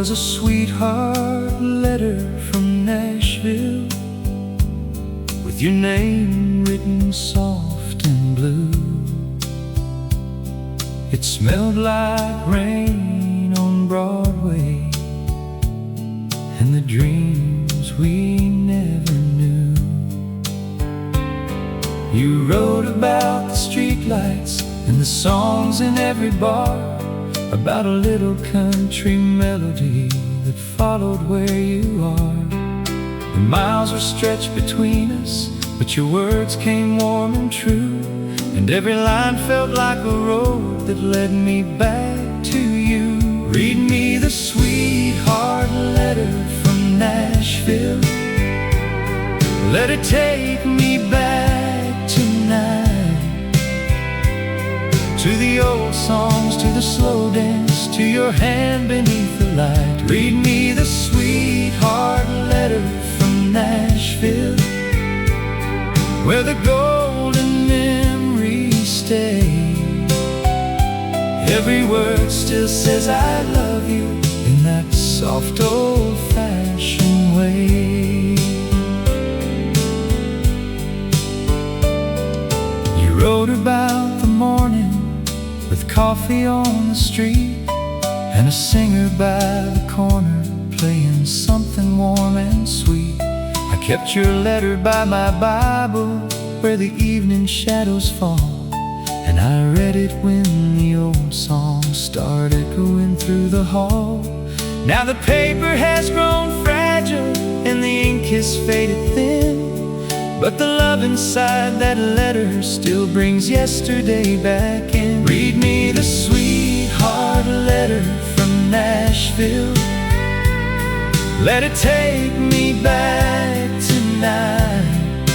was a sweetheart letter from Nashville, with your name written soft and blue. It smelled like rain on Broadway and the dreams we never knew. You wrote about the streetlights and the songs in every bar, about a little country melody that followed where you are. The miles were stretched between us, but your words came warm and true, and every line felt like a road that led me back to you. Read me the sweetheart letter from Nashville. Let it take me back tonight, to the old songs, to the slow dance, to your hand beneath the light. Read me the sweetheart letter from Nashville, where the golden memories stay. Every word still says I love you in that soft old-fashioned way. You wrote about the morning with coffee on the street, and a singer by the corner playing something warm and sweet. I kept your letter by my Bible where the evening shadows fall, and I read it when the old song started going through the hall. Now the paper has grown fragile and the ink is faded thin, but the love inside that letter still brings yesterday back in. Read me the sweetheart letter from Nashville. Let it take me back tonight,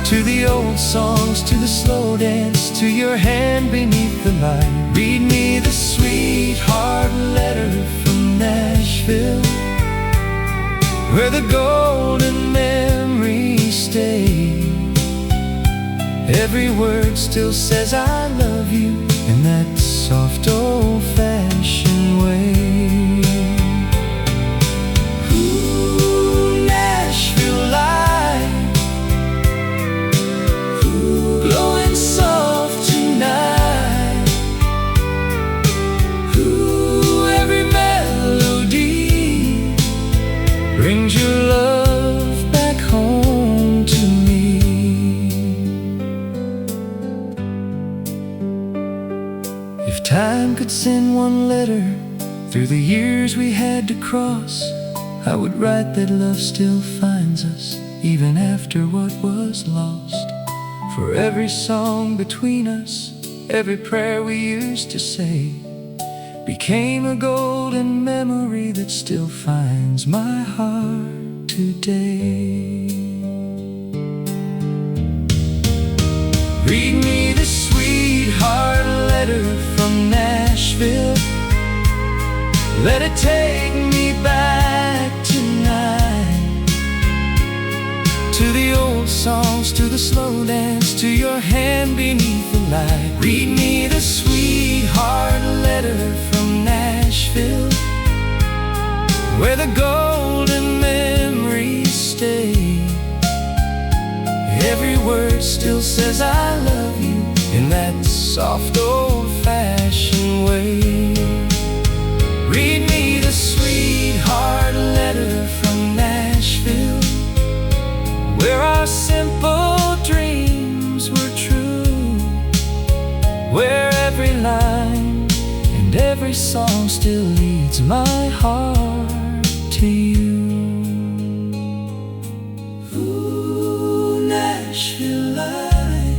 to the old songs, to the slow dance, to your hand beneath the light. Read me the sweetheart letter from Nashville, where the golden memories stay. Every word still says I love you in that soft old-fashioned way. Ooh, Nashville light, ooh, glowing soft tonight. Ooh, every melody brings your love back home to me. If time could send one letter through the years we had to cross, I would write that love still finds us even after what was lost. For every song between us, every prayer we used to say, became a golden memory that still finds my heart today. Read me the sweetheart letter from Nashville. Let it take me back tonight, to the old songs, to the slow dance, to your hand beneath the light. Read me the sweetheart letter from Nashville, where the golden memories stay. Every word still says I love you in that soft old-fashioned way. Read me the sweetheart letter from Nashville, where our simple dreams were true, where every line and every song still leads my heart to you. Ooh, Nashville light,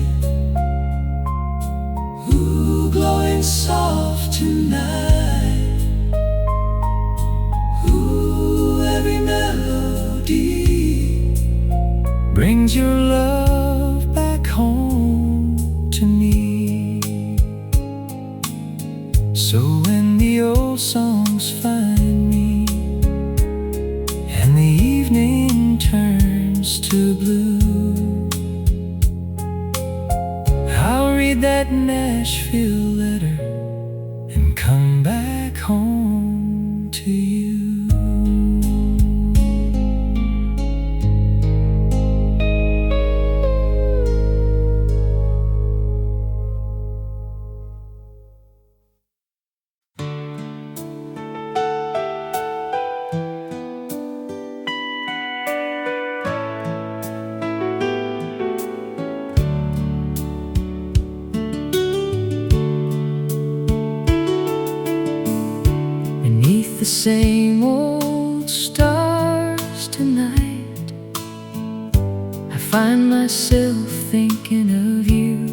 ooh, glowing soft tonight. Ooh, every melody brings your love back home to me. So when the old songs find me and the evening turns to blue, I'll read that Nashville letter and come back home to same old stars tonight, I find myself thinking of you.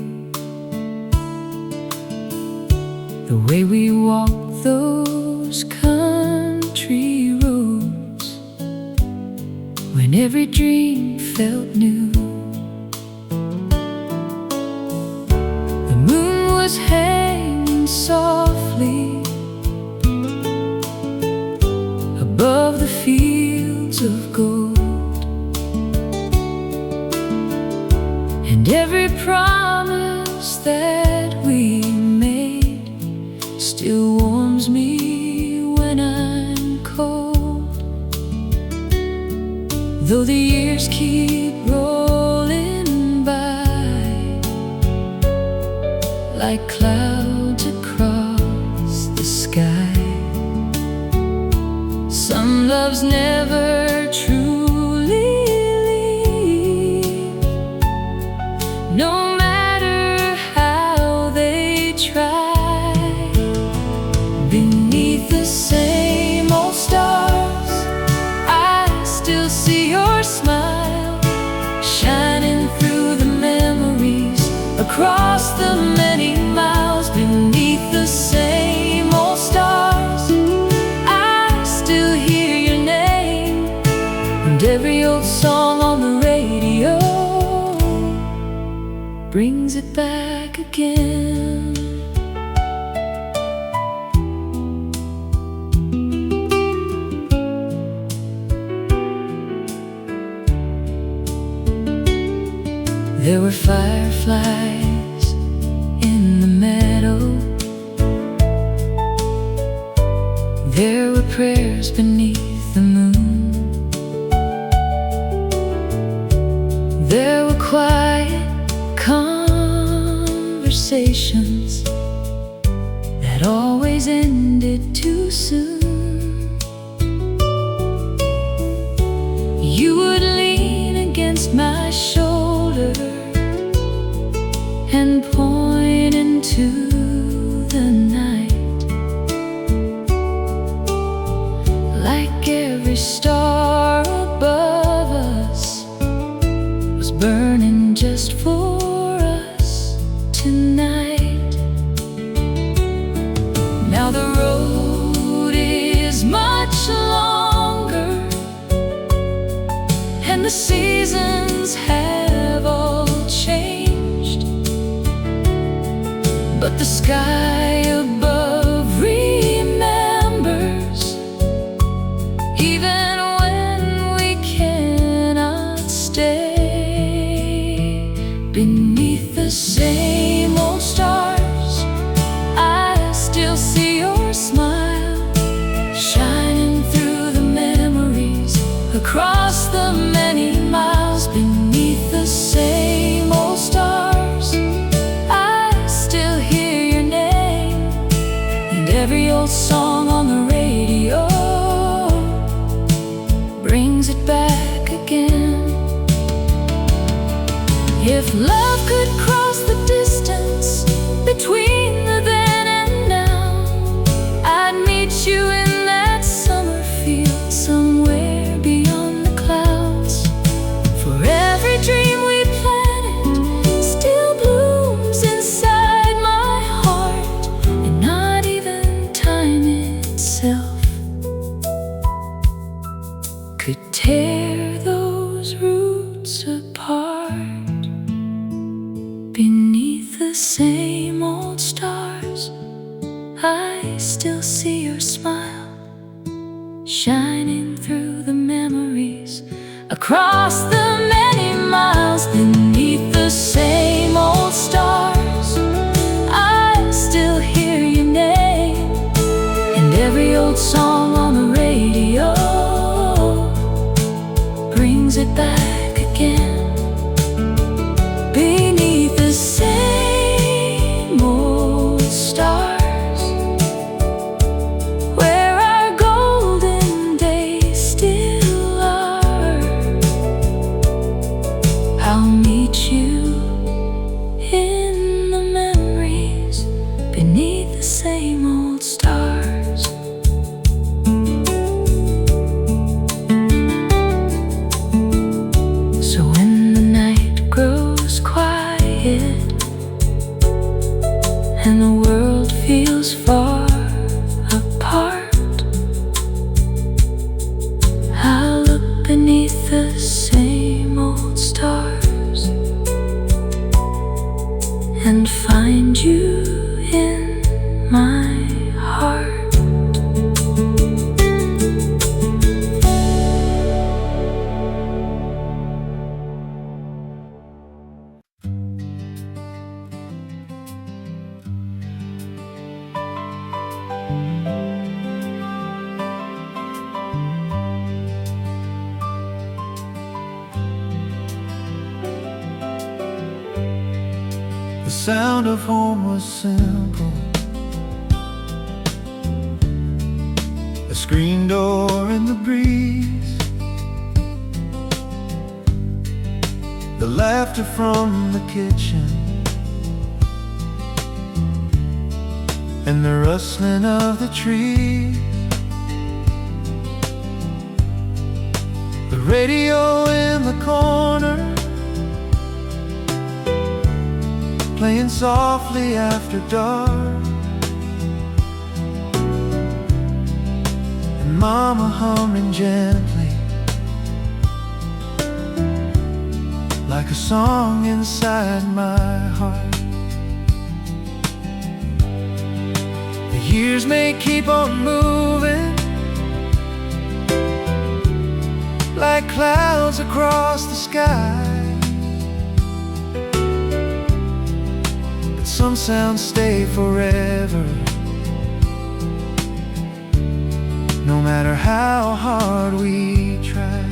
The way we walked those country roads, when every dream felt new. The moon was hanging softly above the fields of gold, and every promise that we made still warms me when I'm cold. Though the years keep rolling by like clouds across the sky, some loves never truly leave, no matter how they try. Beneath the same old stars, I still see your smile, shining through the memories across the many miles. Beneath the same old stars, I still hear your name, and every old song on the radio brings it back again. There were fireflies in the meadow, there were prayers beneath the moon, there were quiet conversations that always ended too soon. You would lean against my shoulder and point into the night, like every star above us was burning just for us tonight. Now the road is much longer, and the seasons have all changed, but the sky above remembers, even when we cannot stay. Beneath the same old stars, I still see your smile, shining through the memories across the many miles. Beneath the same old stars, every old song on the radio brings it back again. If love could cross the distance between the then and now, I'd meet you in that summer field somewhere beyond the clouds. For every dream we planted still blooms inside my heart, and not even time itself could tear those roots apart. Beneath the same old stars, I still see your smile, shining through the memories across the many miles. Beneath the same old stars, I still hear your name, and every old song on the radio brings it back again. Beneath the same old stars, where our golden days still are, and the world feels far apart. I look beneath the same old stars and find you in my heart. The sound of home was simple. A screen door in the breeze, the laughter from the kitchen, and the rustling of the trees. The radio in the corner, playing softly after dark, and Mama humming gently, like a song inside my heart. The years may keep on moving, like clouds across the sky. Some sounds stay forever, no matter how hard we try.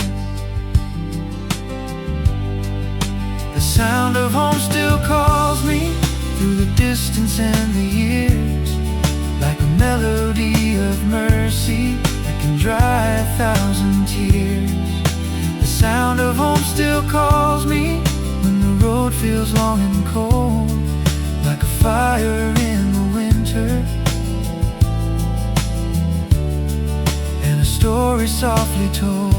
The sound of home still calls me through the distance and the years, like a melody of mercy that can dry 1,000 tears. The sound of home still calls me when the road feels long and cold, like a fire in the winter, and a story softly told.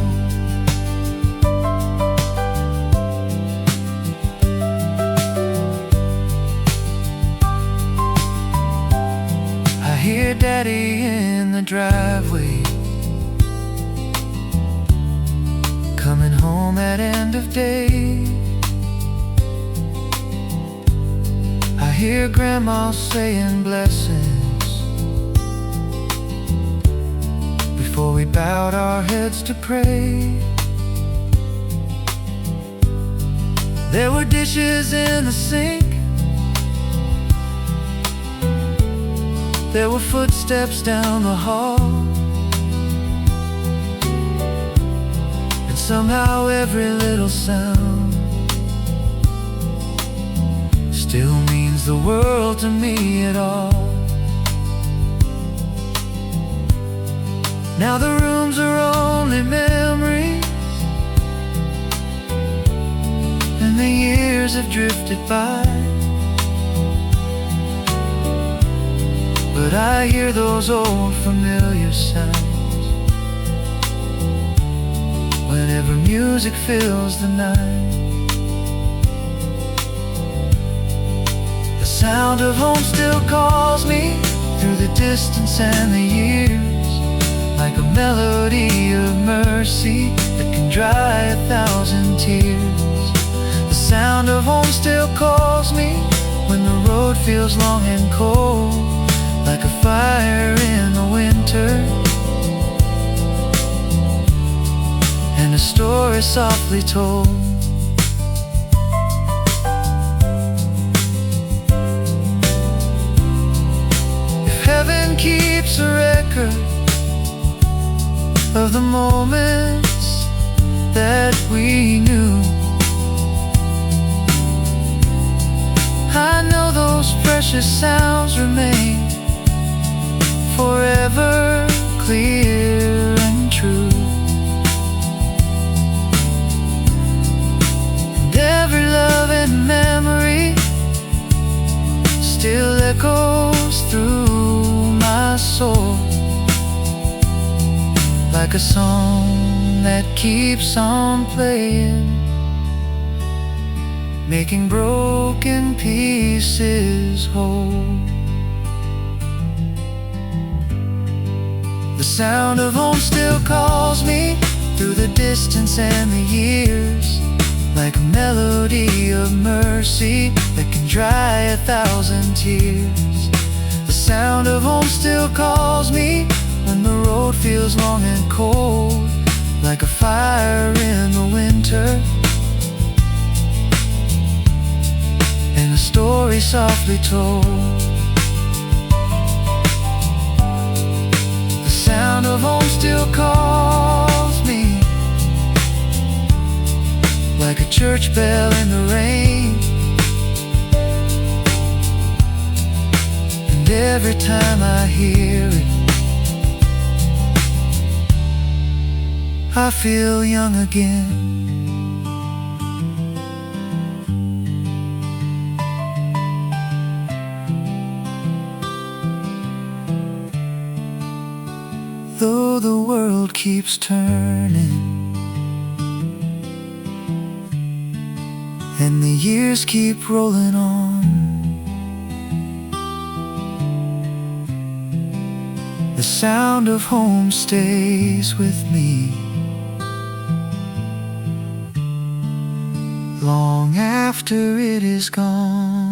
I hear Daddy in the driveway, coming home at end of day. I hear Grandma saying blessings before we bowed our heads to pray. There were dishes in the sink, there were footsteps down the hall, and somehow every little sound still means the world to me at all. Now the rooms are only memories, and the years have drifted by, but I hear those old familiar sounds whenever music fills the night. The sound of home still calls me through the distance and the years, like a melody of mercy that can dry 1,000 tears. The sound of home still calls me when the road feels long and cold, like a fire in the winter, and a story softly told. If heaven keeps a record of the moments that we knew, I know those precious sounds remain forever clear and true. And every love and memory still echoes through my soul, like a song that keeps on playing, making broken pieces whole. The sound of home still calls me through the distance and the years, like a melody of mercy that can dry 1,000 tears. The sound of home still calls me when the road feels long and cold, like a fire in the winter, and a story softly told. The sound of home still calls me, like a church bell in the rain. And every time I hear it, I feel young again. Though the world keeps turning and the years keep rolling on, the sound of home stays with me long after it is gone.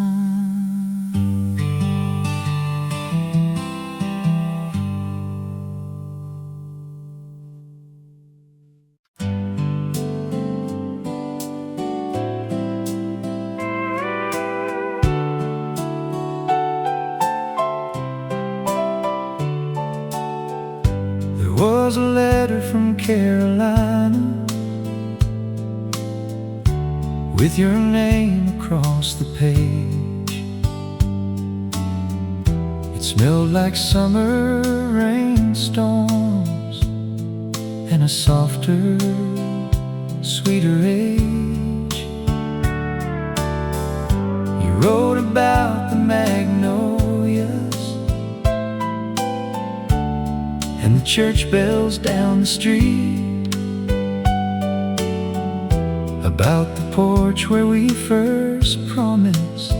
There was a letter from Carolina with your name across the page. It smelled like summer rainstorms and a softer, sweeter age. You wrote about the magnolias and the church bells down the street, about the porch where we first promised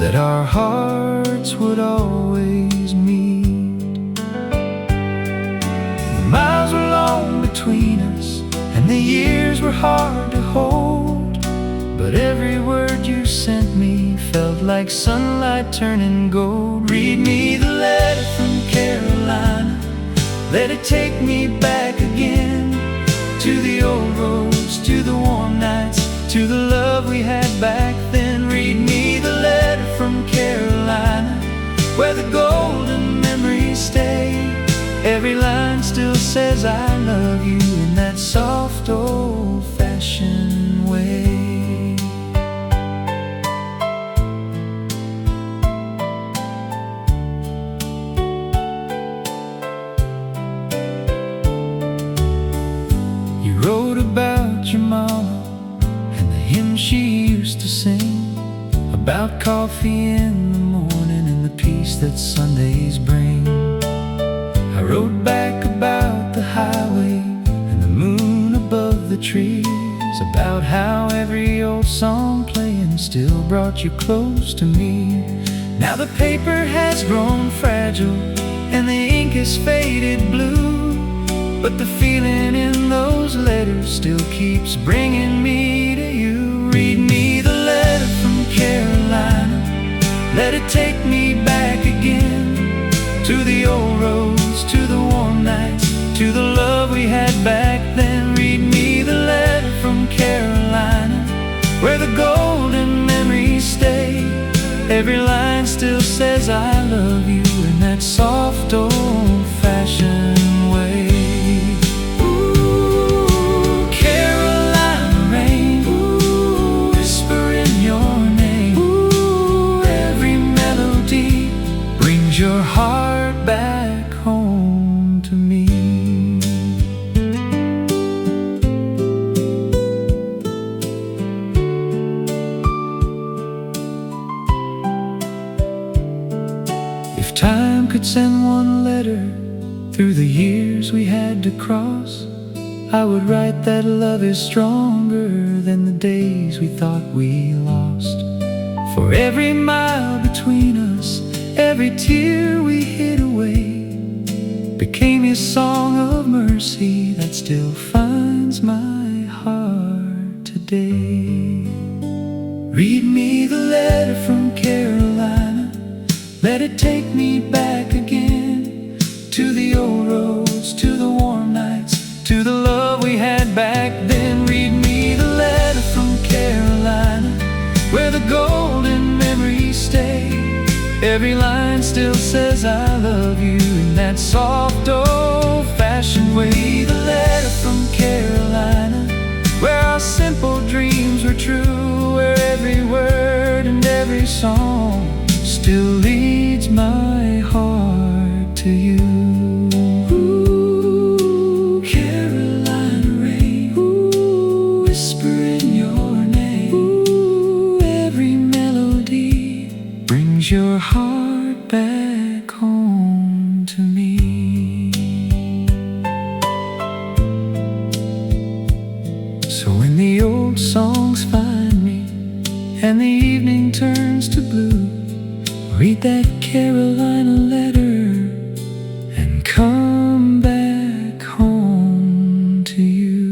that our hearts would always meet. The miles were long between us and the years were hard to hold, but every word you sent me felt like sunlight turning gold. Read me the letter from Carolina, let it take me back again to the old roads, to the warm nights, to the love we had back then. Read me the letter from Carolina, where the golden memories stay. Every line still says I love you in that soft old-fashioned way. Wrote about your mama and the hymn she used to sing, about coffee in the morning and the peace that Sundays bring. I wrote back about the highway and the moon above the trees, about how every old song playing still brought you close to me. Now the paper has grown fragile and the ink is faded blue, but the feeling in those letters still keeps bringing me to you. Read me the letter from Carolina, let it take me back again to the old roads, to the warm nights, to the love we had back then. Read me the letter from Carolina, where the golden memories stay. Every line still says I love you in that soft old-fashioned way. Your heart back home to me. If time could send one letter through the years we had to cross, I would write that love is stronger than the days we thought we lost. For every mile between us, every tear we hid away became song of mercy that still finds my heart today. Read me the letter from Carolina. Let it take me back again to the old roads, to the warm nights, to the love we had back then. Read me the letter from Carolina, where the golden memories stay. Every line still says I love you in that soft old-fashioned way. The letter from Carolina, where our simple dreams were true, where every word and every song still leads my heart to you. Ooh, Carolina rain, ooh, whisper in your name. Ooh, every melody brings your heart back home to me. So when the old songs find me and the evening turns to blue, read that Carolina letter and come back home to you.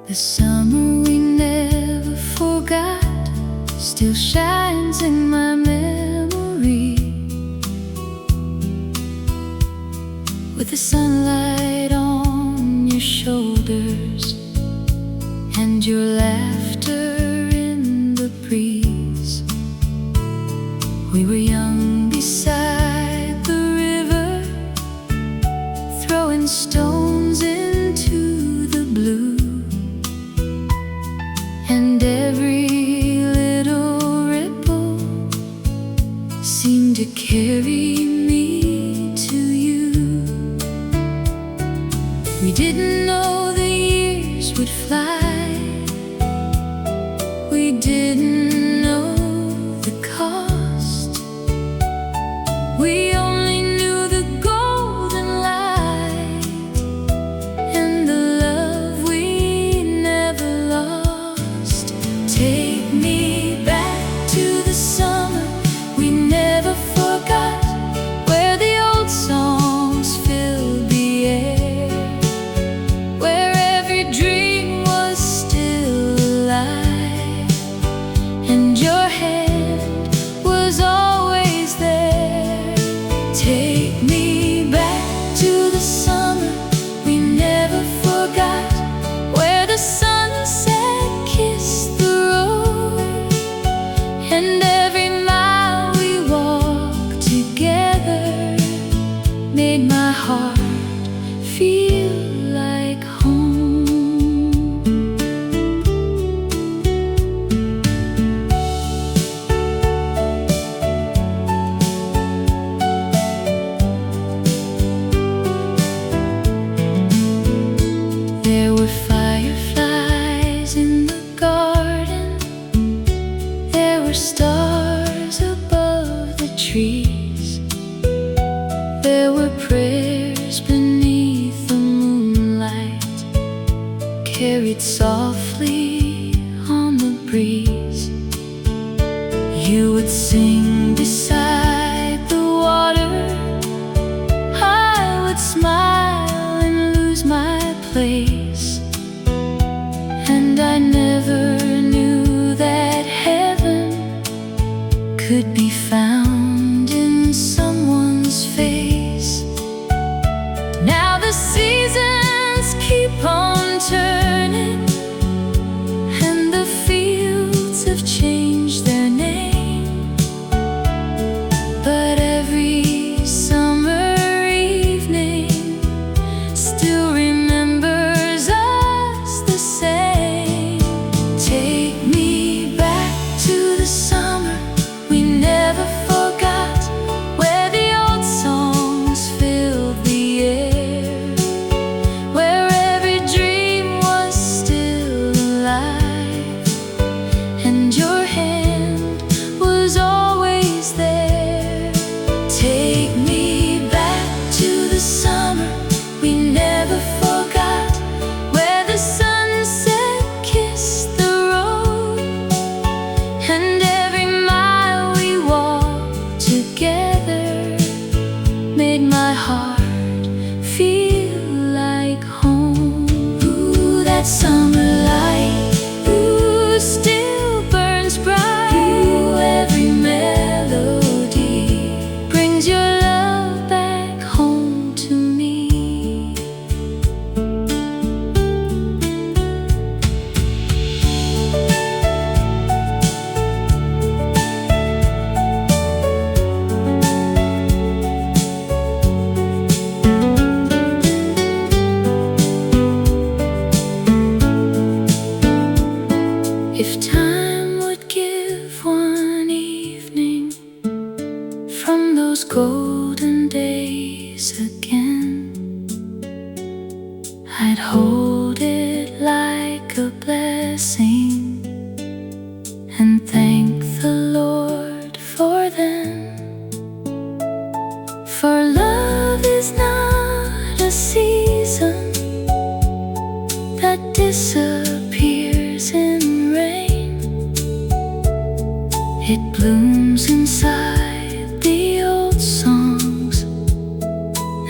The summer we never forgot still shines in my memory, with the sunlight on your shoulders and your laughter in the breeze. We were young beside the river, throwing stones into the blue. And every little ripple seemed to carry me to you. We didn't know the years would fly. We didn't know the cost. We only knew the golden light and the love we never lost. If time would give one evening from those golden days again, I'd hold it like a blessing and thank the Lord for them. For love is not a season that disappears in rain. It blooms inside the old songs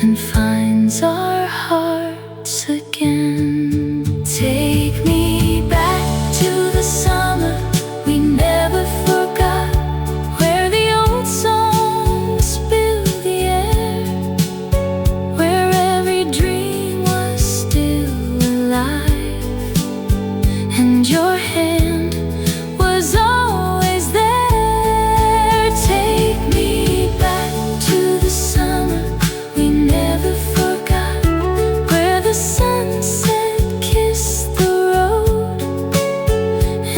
and finds our hearts again. Take me back to the summer we never forgot, where the old songs filled the air, where every dream was still alive, and your hand was always there. Take me back to the summer we never forgot, where the sunset kissed the road,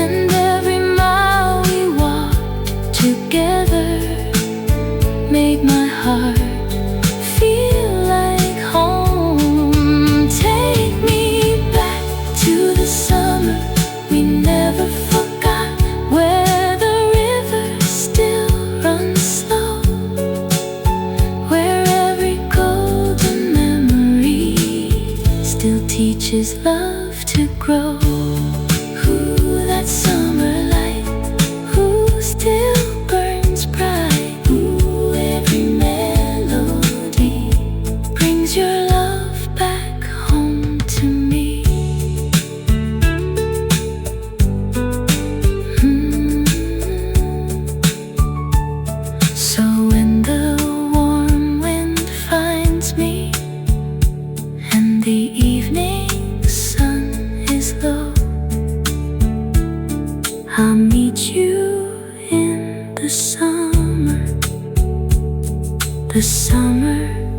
and every mile we walked together made my heart feel like home. Take me back to the summer we never forgot, where the river still runs slow, where every golden memory still teaches love to grow. Ooh, that summer light, ooh, still burns bright. Ooh, every melody brings your love back home to me. So when the warm wind finds me and the evening sun is low, I'll meet you in the summer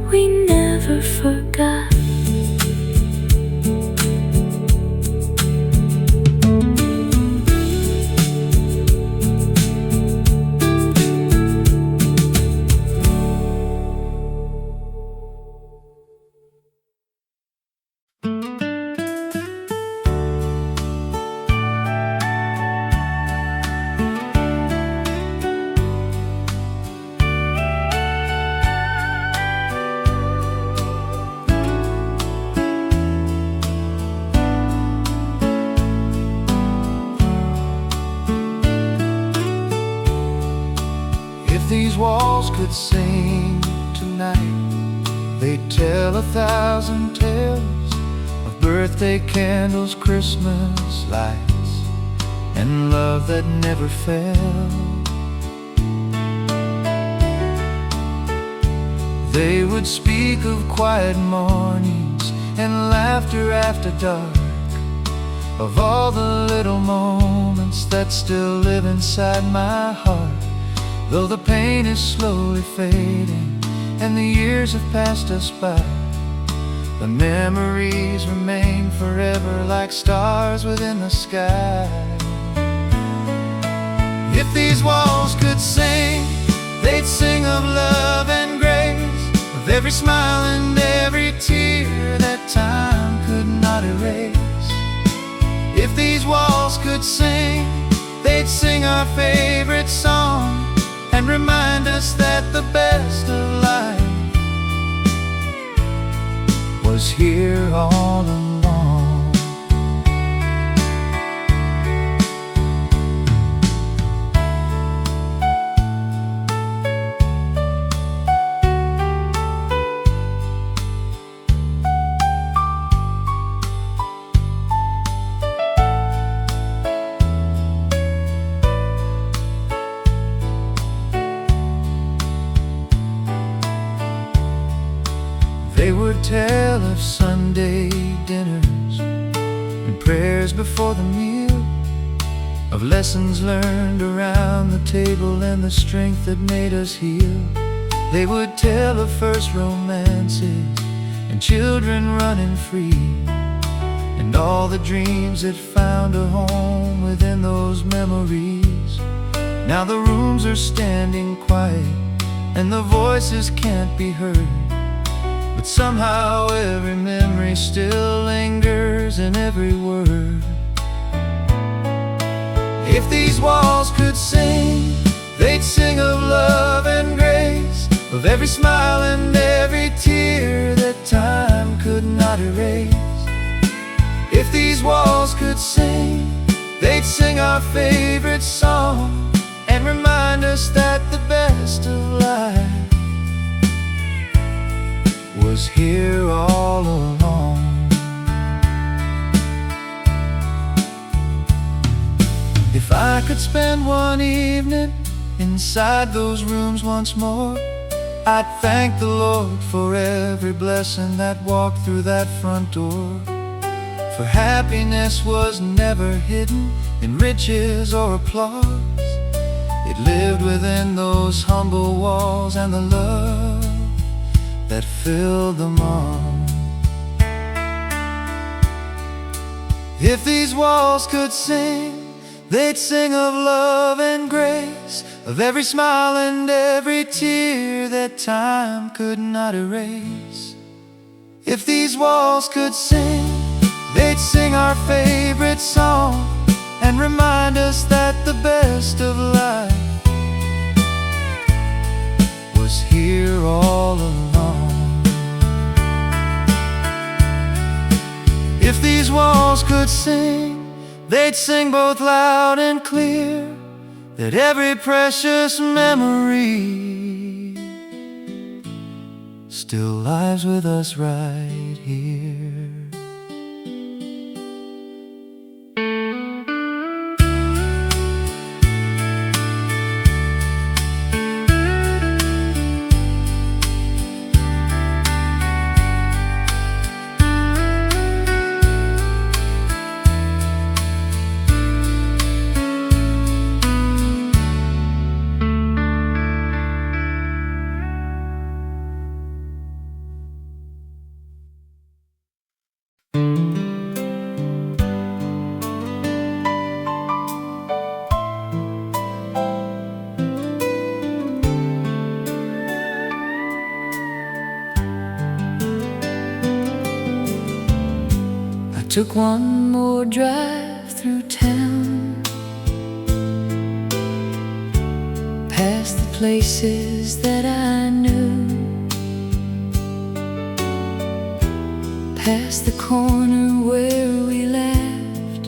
we never forgot. If these walls could sing tonight, they'd tell 1,000 tales of birthday candles, Christmas lights, and love that never fell. They would speak of quiet mornings and laughter after dark, of all the little moments that still live inside my heart. Though the pain is slowly fading and the years have passed us by, the memories remain forever like stars within the sky. If these walls could sing, they'd sing of love and grace, of every smile and every tear that time could not erase. If these walls could sing, they'd sing our favorite song and remind us that the best of life was here all along. They would tell of Sunday dinners and prayers before the meal, of lessons learned around the table and the strength that made us heal. They would tell of first romances and children running free, and all the dreams that found a home within those Now the rooms are standing quiet, and the voices can't be heard, but somehow every memory still lingers in every word. If these walls could sing, they'd sing of love and grace, of every smile and every tear that time could not erase. If these walls could sing, they'd sing our favorite song and remind us that the best of life was here all along. If I could spend one evening inside those rooms once more, I'd thank the Lord for every blessing that walked through that front door. For happiness was never hidden in riches or applause. It lived within those humble walls and the love that filled them all. If these walls could sing, they'd sing of love and grace, of every smile and every tear that time could not erase. If these walls could sing, they'd sing our favorite song and remind us that the best of life was here all along. If these walls could sing, they'd sing both loud and clear that every precious memory still lives with us right here. Took one more drive through town, past the places that I knew, past the corner where we laughed,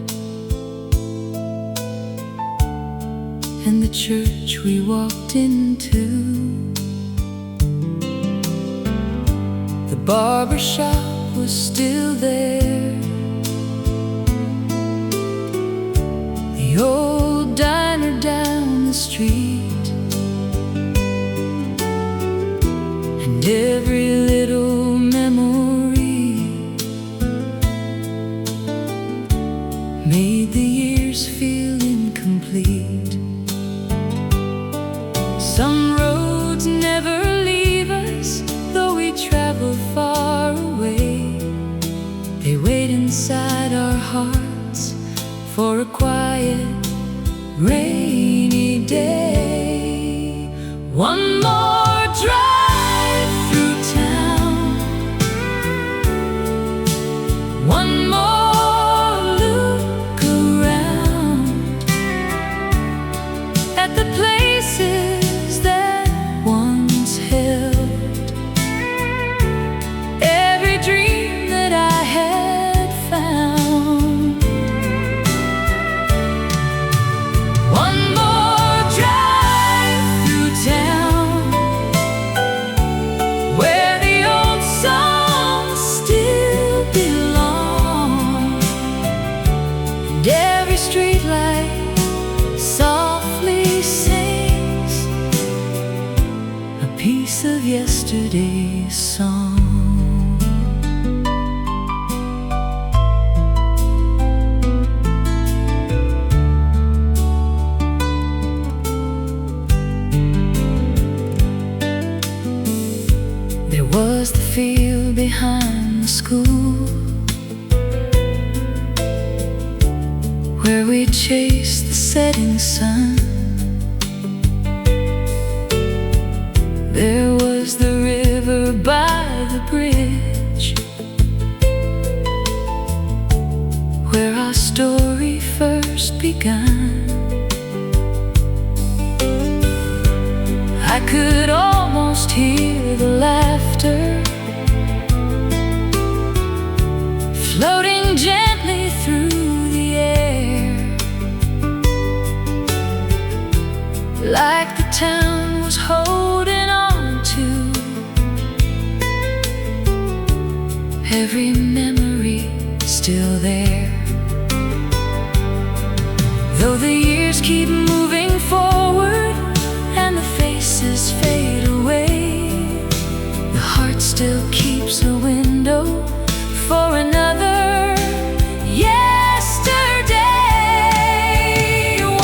and the church we walked into. The barber shop was still there, the old diner down the street, and every little memory made the years feel incomplete. Some roads never leave us, though we travel far away. They wait inside our hearts for a quiet, rainy day. One more drive through town, one more look around at the places that once held every dream that I had found. One more drive through town, where the old songs still belong, and every streetlight softly sings a piece of yesterday's song. There was the field behind the school, where we chased the setting sun, There was the river by the bridge, where our story first began. I could almost hear the laughter floating gently through the air, like the town was holding on to every memory still there. Though the years keep moving forward and the faces fade away, the heart still keeps a window for another yesterday.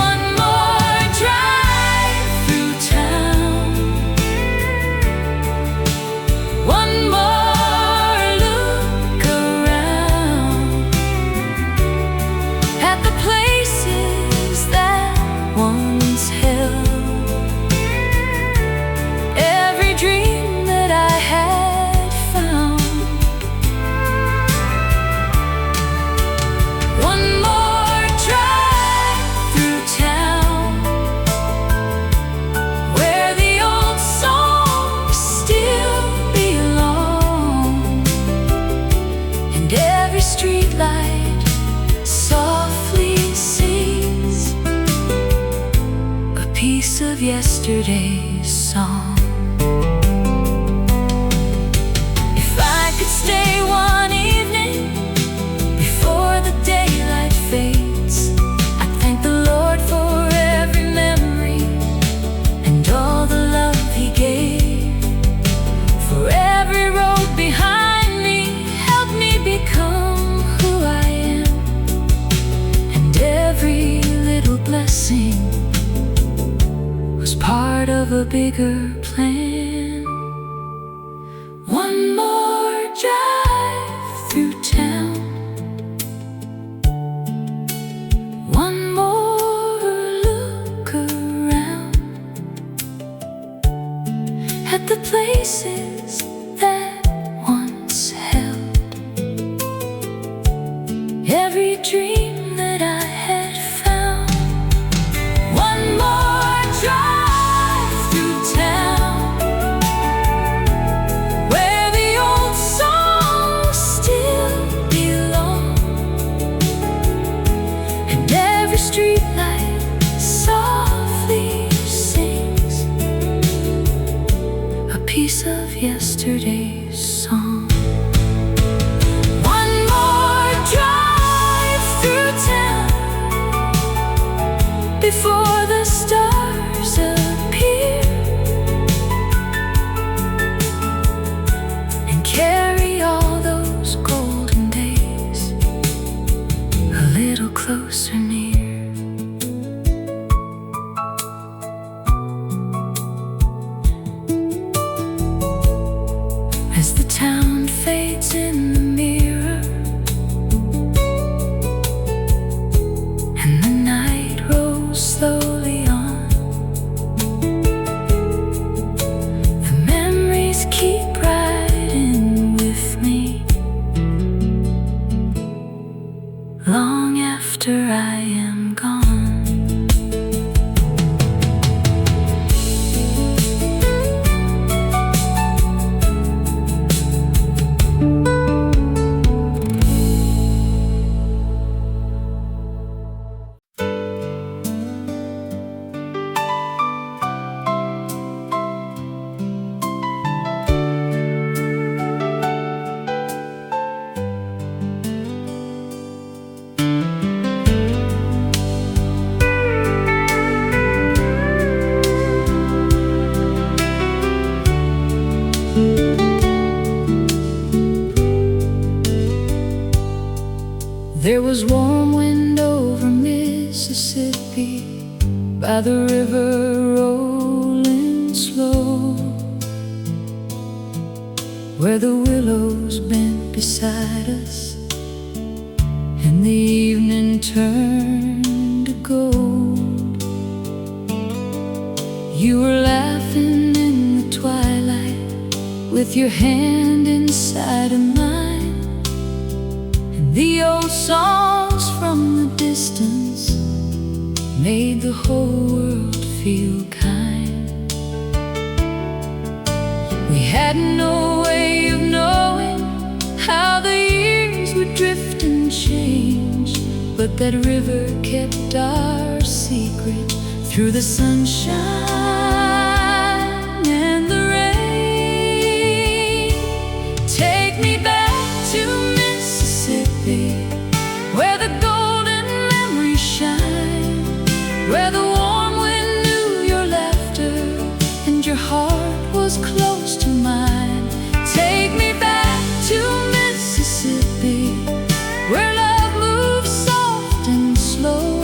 One more drive through town, one more look around at the places that once held every dream that I had found. One more drive through town, where the old songs still belong, and every streetlight softly sings a piece of yesterday's song. If I could stay one evening before the daylight fades, I'd thank the Lord for every memory and all the love He gave. For every road behind me helped me become who I am, and every little blessing was part of a bigger plan. One more drive through town, one more look around at the places that once held every dream that I had found. One more drive through town, where the old songs still belong, and every streetlight softly sings a piece of yesterday's song. One more drive through town before the stars appear, and carry all those golden days a little closer near. As the town fades in the mirror and the night rolls slowly on, the memories keep riding with me long after I am gone. There was warm wind over Mississippi, by the river rolling slow, where the willows bent beside us and the evening turned to gold. You were laughing in the twilight with your hand inside of mine, and the old songs from the distance made the whole world feel kind. We had no way of knowing how the years would drift and change, but that river kept our secret through the sunshine and the rain. Take me back to Mississippi, where the golden memories shine, where the warm wind knew your laughter and your heart was close to mine. Take me back to Mississippi, where love moves soft and slow.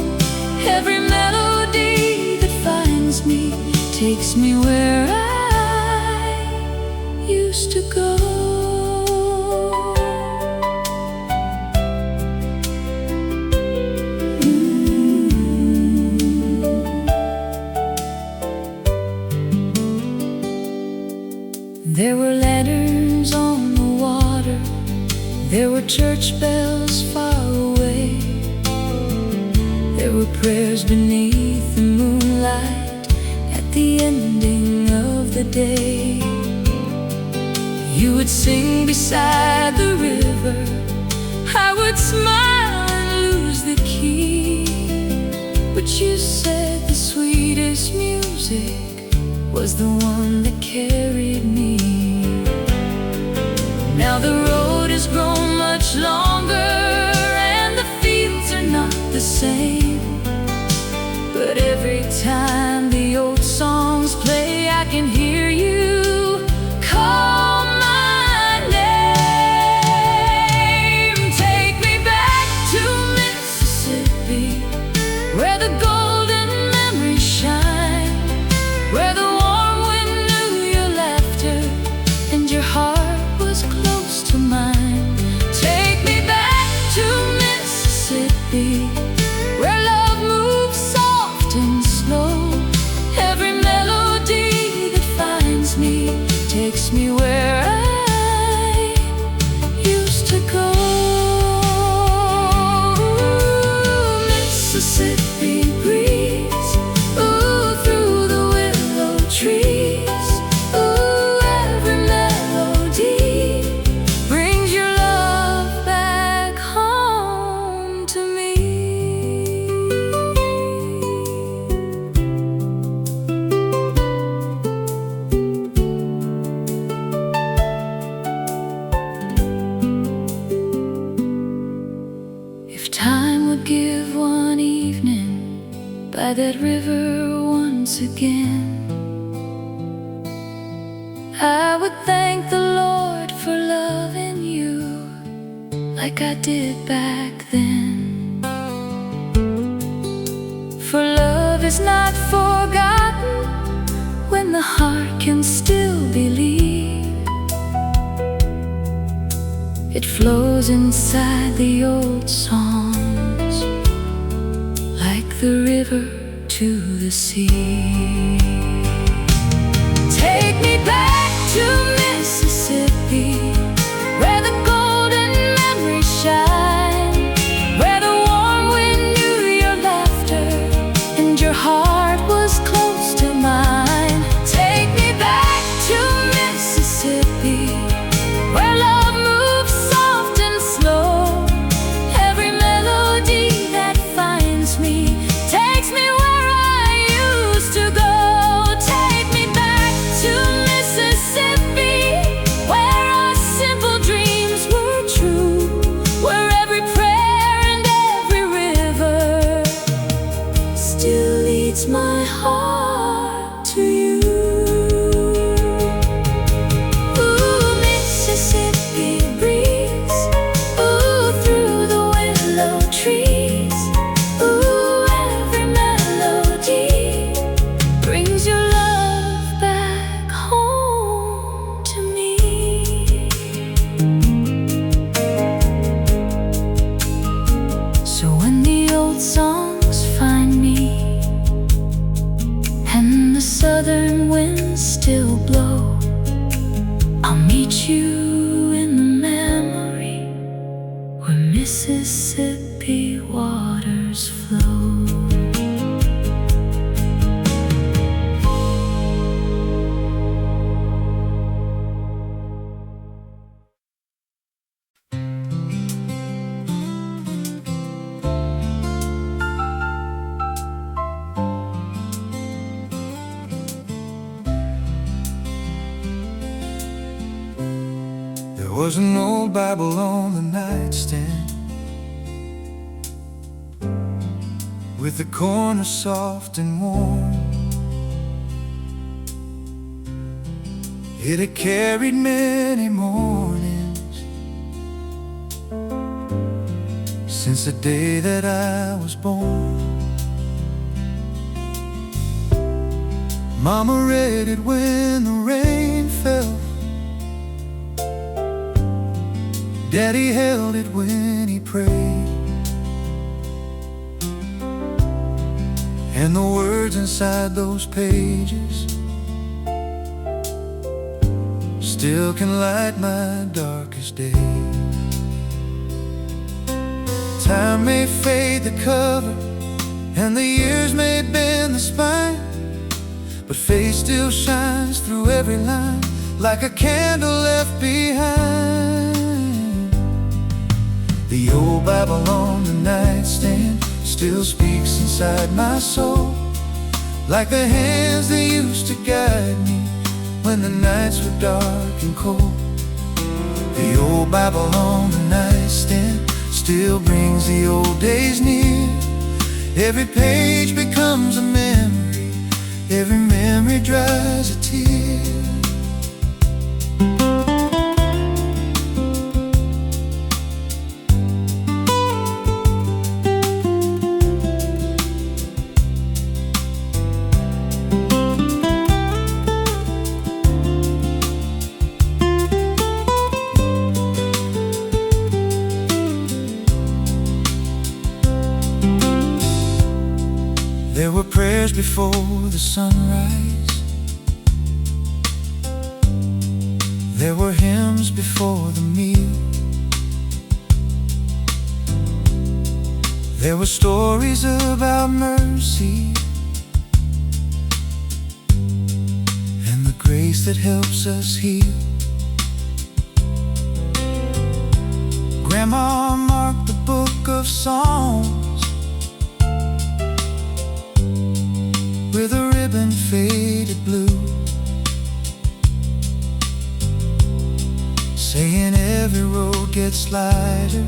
Every melody that finds me takes me where I used to go. There were lanterns on the water, there were church bells far away, there were prayers beneath the moonlight at the ending of the day. You would sing beside the river, I would smile and lose the key, but you said the sweetest music was the one that carried me. Now the road has grown much longer and the fields are not the same, but every time the old songs play, I can hear you call my name. Take me back to Mississippi, where the golden memories shine, where the warm wind knew your laughter and your heart was close to mine. Take me back to Mississippi, where love moves soft and slow. Every melody that finds me takes me where I used to go. Mississippi breeze, ooh, through the willow trees, ooh, every melody brings your love back home to me. If time would give one evening by that river once again, I would thank the Lord for loving you like I did back then. For love is not forgotten when the heart can still believe. It flows inside the old songs like the river to the sea. Take me back to Mississippi, where the golden memories shine, where the warm wind knew your laughter and your heart was close to mine. Take me back to Mississippi, where love moves soft and slow. Every melody that finds me takes me where I used to go. Take me back to Mississippi, where our simple dreams were true, where every prayer and every river still leads my heart to you. Ooh, Mississippi breeze, ooh, through the willow trees, ooh, every melody brings your love back home to me. So when the old songs find me and the southern winds still blow, I'll meet meet you in the memory where Mississippi waters flow. There was an old Bible on the nightstand, with the corner soft and warm. It had carried many mornings since the day that I was born. Mama read it when the rain fell, Daddy held it when he prayed, and the words inside those pages still can light my darkest day. Time may fade the cover, and the years may bend the spine, but faith still shines through every line, like a candle left behind. The old Bible on the nightstand still speaks inside my soul, like the hands that used to guide me when the nights were dark and cold. The old Bible on the nightstand still brings the old days near. Every page becomes a memory, every memory dries a tear. There were prayers before the sunrise, there were hymns before the meal, there were stories about mercy and the grace that helps us heal. Grandma marked the book of Psalms with a ribbon faded blue, saying every road gets lighter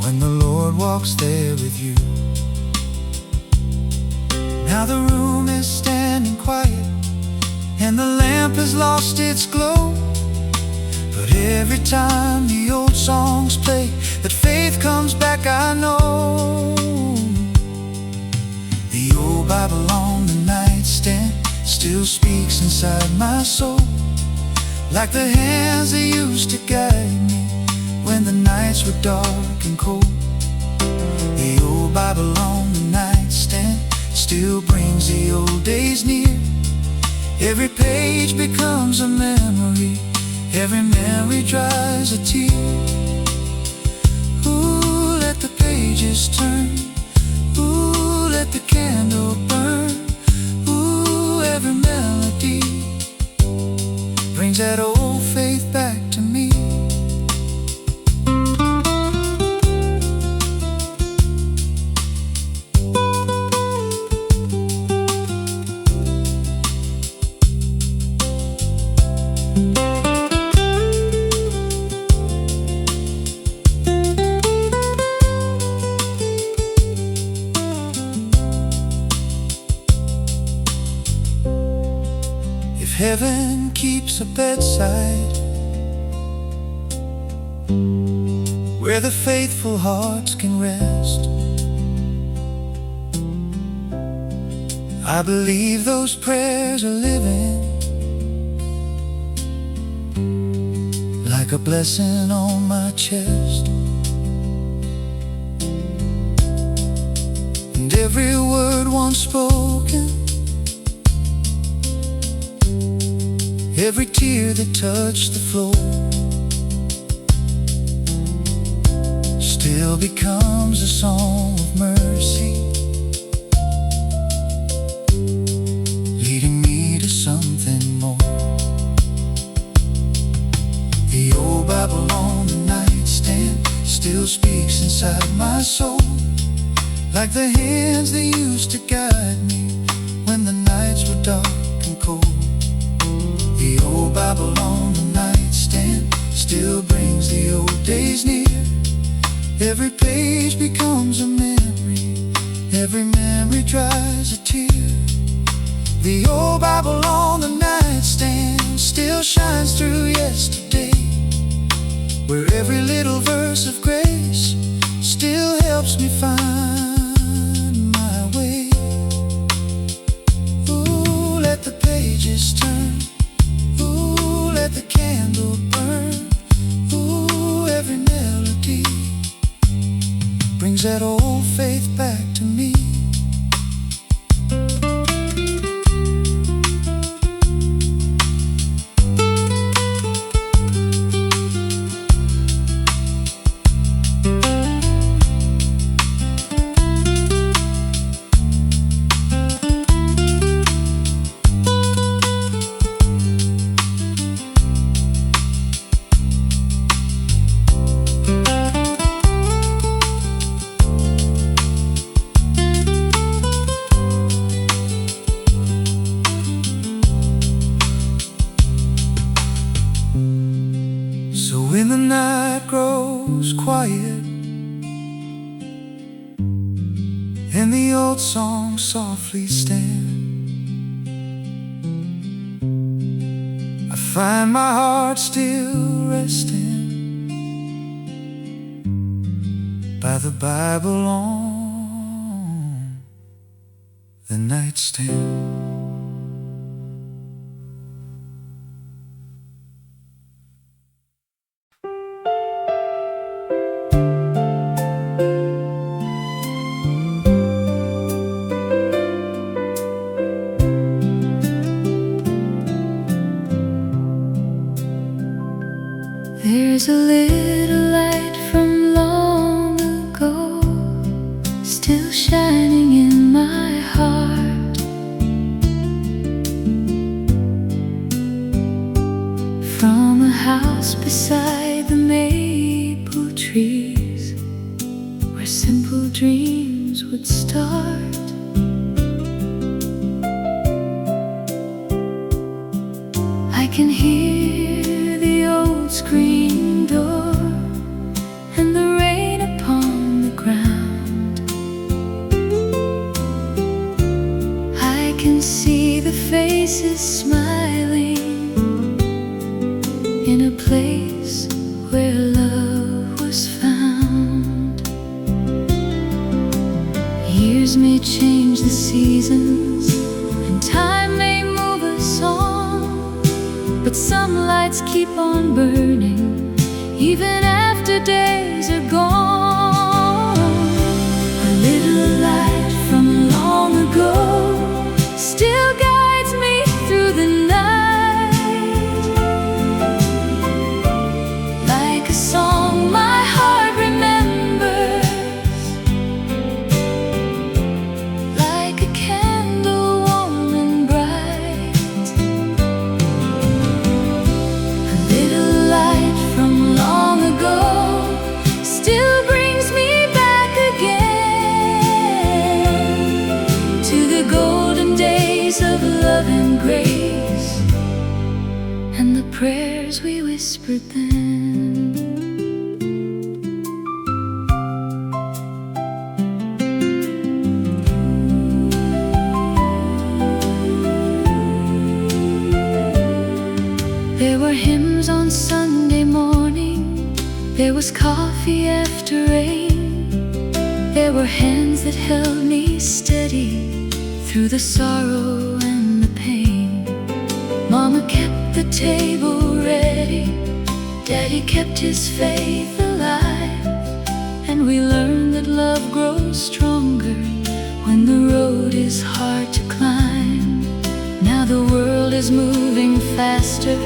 when the Lord walks there with you. Now the room is standing quiet and the lamp has lost its glow, but every time the old songs play, that faith comes back, I know. The old Bible on the nightstand still speaks inside my soul, like the hands that used to guide me when the nights were dark and cold. The old Bible on the nightstand still brings the old days near. Every page becomes a memory, every memory dries a tear. Ooh, let the pages turn, ooh, let the candle burn. Ooh, every melody brings that old faith back to me. Heaven keeps a bedside where the faithful hearts can rest. I believe those prayers are living, like a blessing on my chest. And every word once spoken every tear that touched the floor still becomes a song of mercy, leading me to something more. The old Bible on the nightstand still speaks inside my soul, like the hands that used to guide me when the nights were dark and cold. The old Bible on the nightstand still brings the old days near. Every page becomes a memory, every memory dries a tear. The old Bible on the nightstand still shines through yesterday, where every little verse of grace still helps me find my way. Ooh, let the pages turn. Ooh, let the candle burn. Ooh, every melody brings that old faith back to me. When the night grows quiet and the old songs softly stand, I find my heart still resting by the Bible on the nightstand. There's a little light from long ago still shining in my heart, from a house beside the maple trees, where simple dreams would start. I can hear the old screen door and the rain upon the ground. I can see the faces smiling in a place where love was found. Years may change the seasons and time may move us on, but some lights keep on burning even after days are gone. A little light from long ago still guides me through the night, like a song my heart remembers, like a candle warm and bright. A little light from long ago still brings me back again to the golden days of love and grace, and the prayers we whispered then. There were hymns on Sunday morning, there was coffee after rain, there were hands that held me steady through the sorrow and the pain. Mama kept the table ready, Daddy kept his faith alive, and we learned that love grows stronger when the road is hard to climb. Now the world is moving faster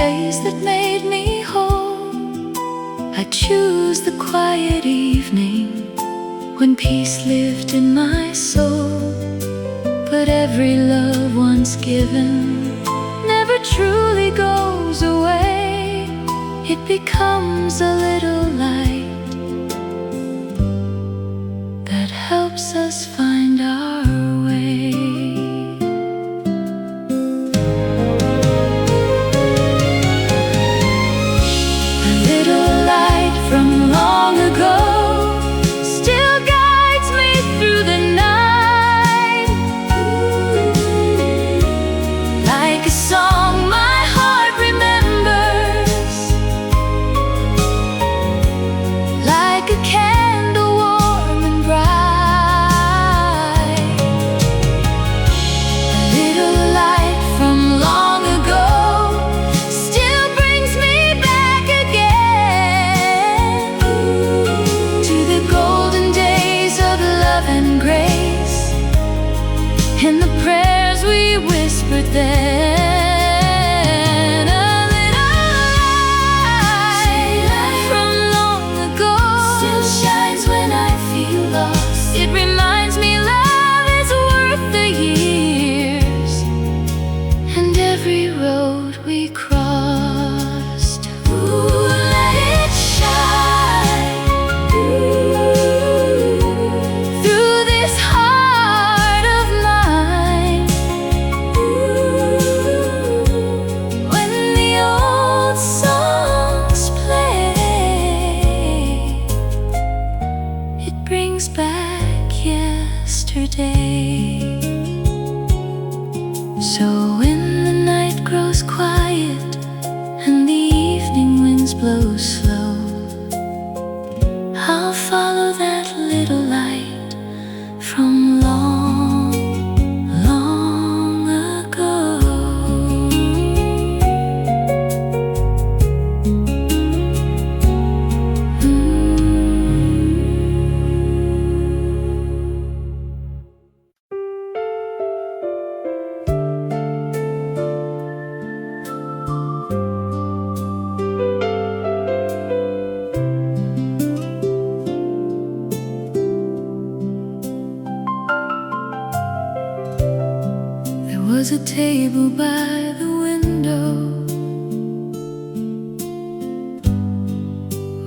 place that made me whole. I choose the quiet evening when peace lived in my soul. But every love once given never truly goes away. It becomes a little light that helps us find our way. A little light from long ago still guides me through the night. Like a song my heart remembers, like a candle warm and bright. A little light from long ago still brings me back again to the golden days of love and grace, and the prayers we whispered then. A little light from long ago still shines when I feel lost. It reminds me love is worth the years and every road we crossed. Ooh, let it shine through this heart of mine. When the old songs play, it brings back yesterday. So when the night grows quiet and the evening winds blow slow, I'll follow that little light from long, long ago. There was a table by the window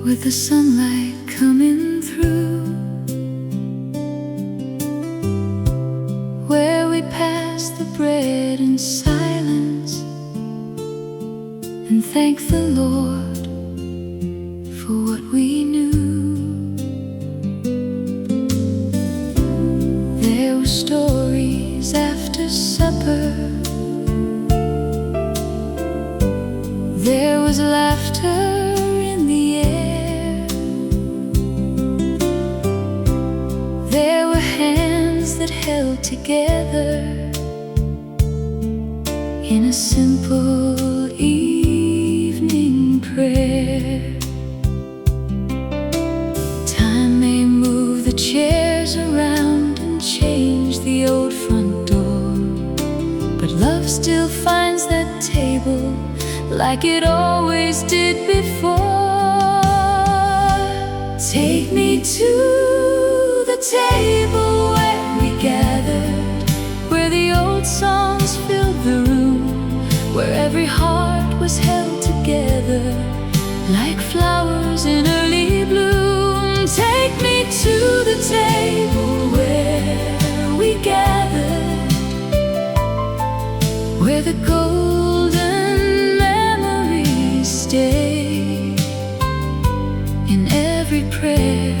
with the sunlight coming through, where we passed the bread in silence and thanked the Lord for what we knew. There were stories after supper, there was laughter in the air, there were hands that held together in a simple evening prayer. Time may move the chairs around and change the old front door, but love still finds that table like it always did before. Take me to the table where we gathered, where the old songs filled the room, where every heart was held together like flowers in early bloom. Take me to the table where we gathered, where the golden memories stay. In every prayer,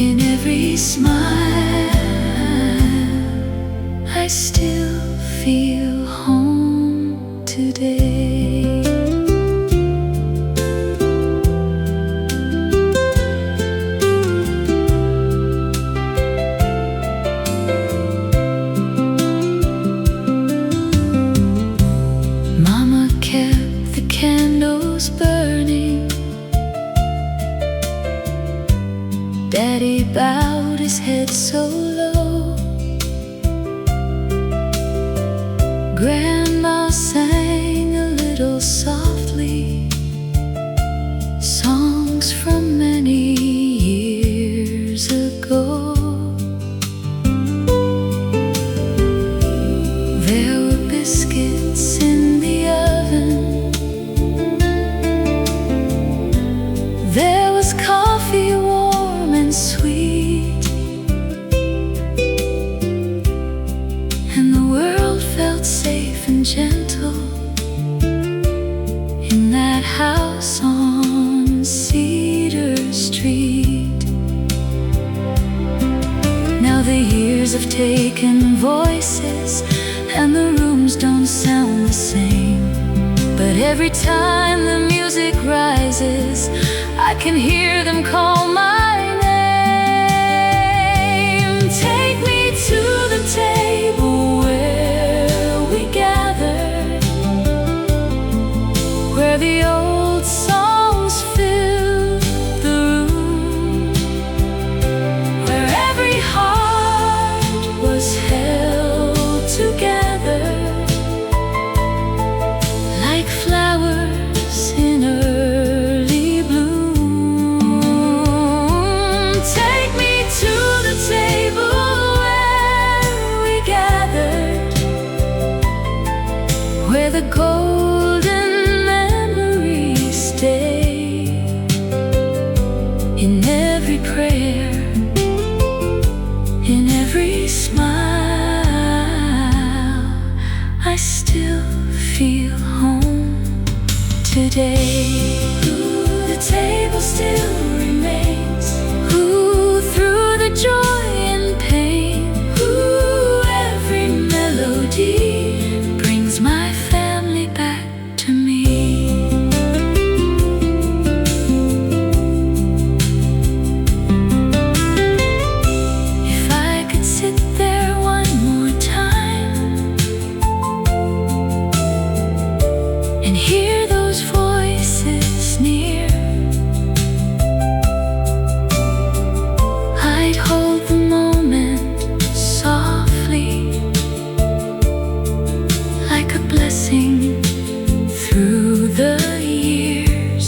in every smile, I still feel home today. Mama kept the candles burning, Daddy bowed his head so low, Grandma sang a and sweet, and the world felt safe and gentle in that house on Cedar Street. Now the years have taken voices, and the rooms don't sound the same, but every time the music rises, I can hear them call my name. Take me to the table where we gathered, where the old songs fill the room, where every heart was held together like flowers in early bloom. Take me to the table where we gathered, where the golden memories stay. In every prayer, in every smile, I still feel home today. Ooh, the table still remains. Ooh, through the joy and pain. Ooh, every melody brings my family back to me. If I could sit there one more time and hear those voices near, I'd hold the moment softly, like a blessing through the years.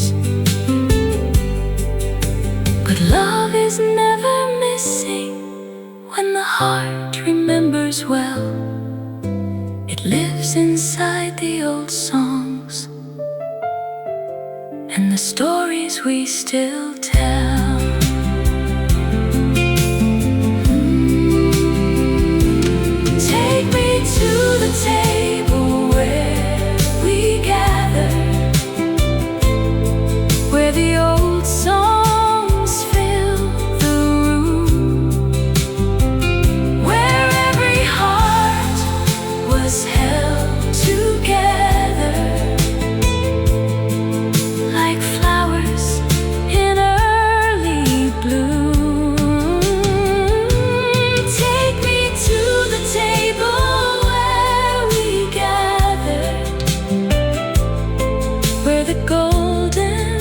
But love is never missing when the heart remembers well. It lives inside the old songs and the stories we still tell. Take me to the table where we gathered, where the old songs fill the room, where every heart was held together like flowers in early bloom. Take me to the table where we gathered, where the golden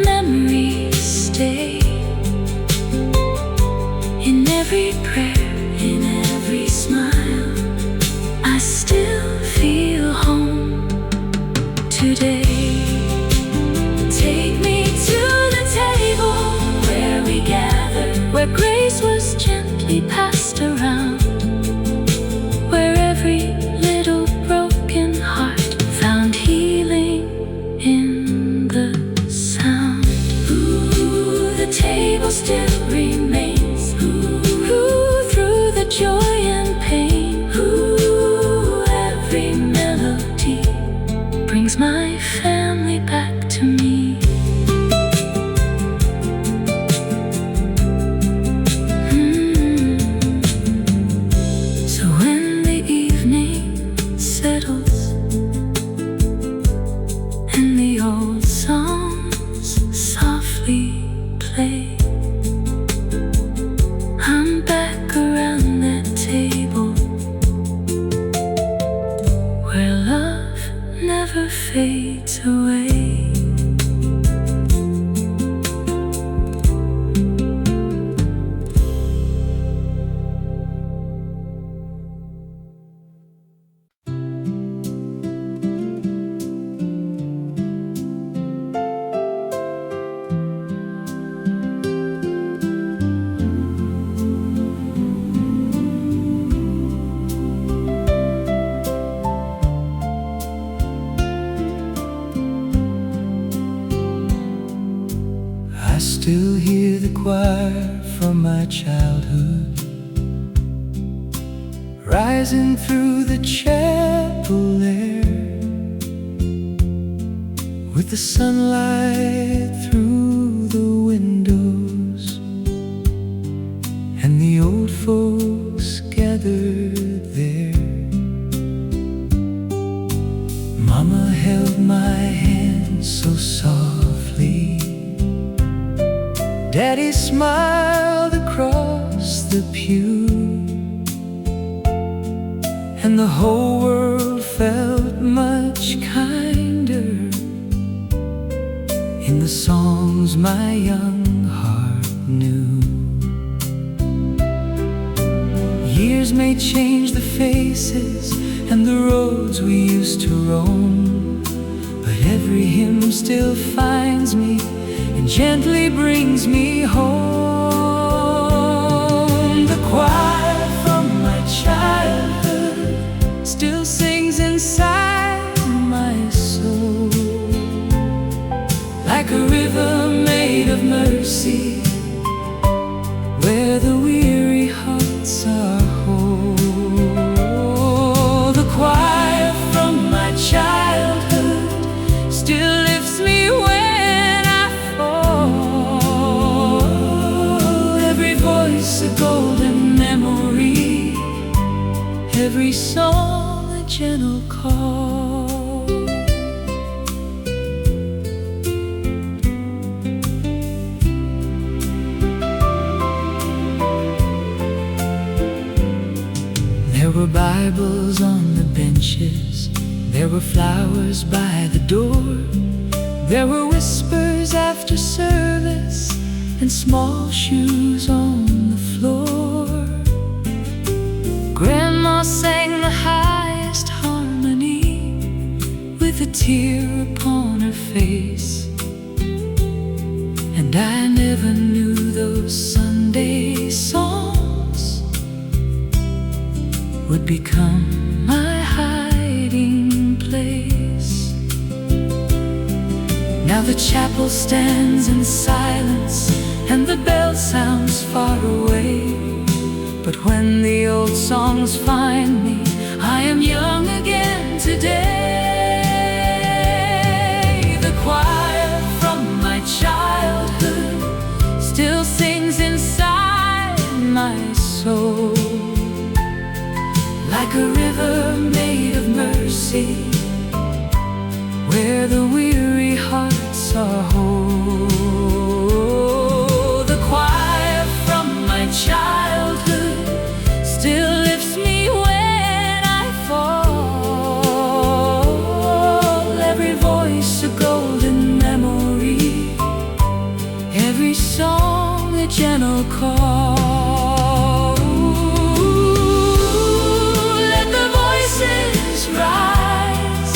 memories stay. In every prayer, in every smile, I still feel home today. Take me to the table where we gathered, where grace was gently passed around, where every little broken heart found healing in the sound. Ooh, the table still remains. Ooh, through the joy and pain. Ooh, every melody brings my family back to me. So when the evening settles and the old songs softly play, I still hear the choir from my childhood rising through the chapel air, with the sunlight through the windows, and the old folks gathered there. Mama held my hand so softly, Daddy smiled across the pew, and the whole world felt much kinder in the songs my young heart knew. Years may change the faces and the roads we used to roam, but every hymn still finds me and gently brings me home. The choir from my childhood still sings inside my soul, like a river made of mercy, where the weary hearts are whole. The choir from my childhood still lifts me when I fall. Every voice a golden memory, every song a gentle call. There were Bibles on the benches, there were flowers by the door, there were whispers after service and small shoes on the floor. Grandma sang the highest harmony with a tear upon her face, and I never knew those Sunday songs would become my hiding place. Now the chapel stands in silence and the bell sounds far away, but when the old songs find me, I am young again today. The choir from my childhood still sings inside my soul, like a river made of mercy, where the weary hearts are whole. The choir from my childhood still lifts me when I fall. Every voice a golden memory, every song a gentle call. Rise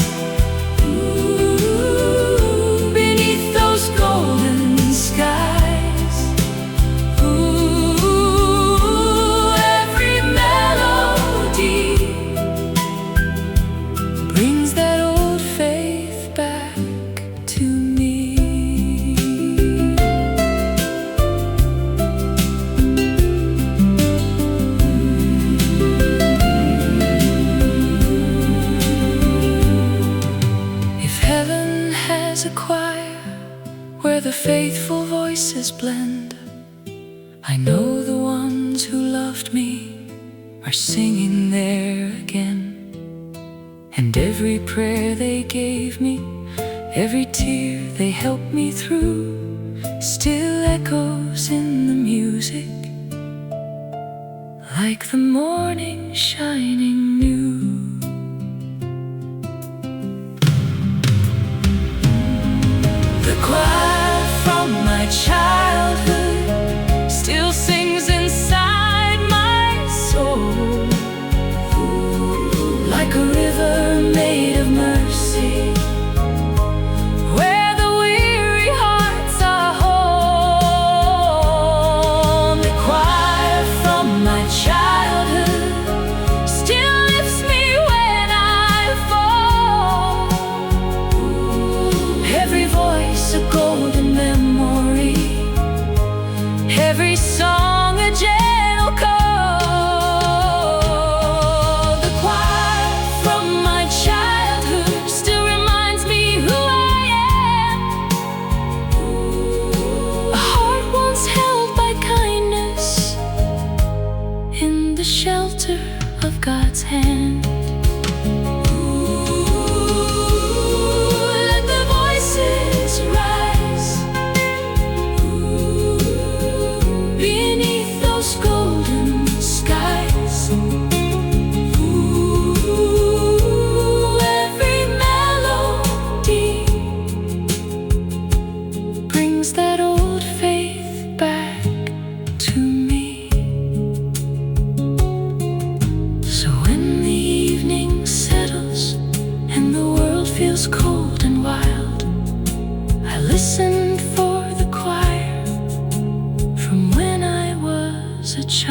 beneath those golden skies. Every melody brings that old faith back to me. A choir where the faithful voices blend, I know the ones who loved me are singing there again. And every prayer they gave me, every tear they helped me through, still echoes in the music, like the morning shining new. The choir from my childhood still sings inside my soul, like a river made of mercy, where the weary hearts are whole. The choir from my childhood still was a child.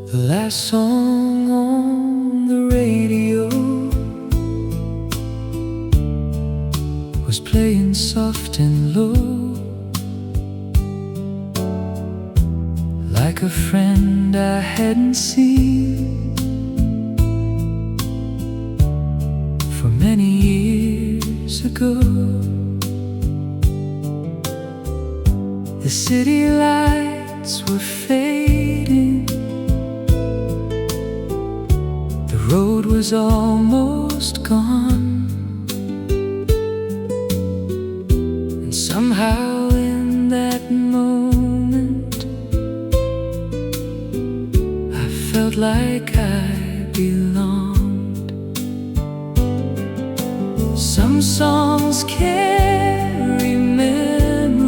The last song on the radio was playing soft and low, like a friend I hadn't seen for many years ago. The city lights were fading, the road was almost gone, and somehow in that moment I felt like I belonged. Some songs carry memories,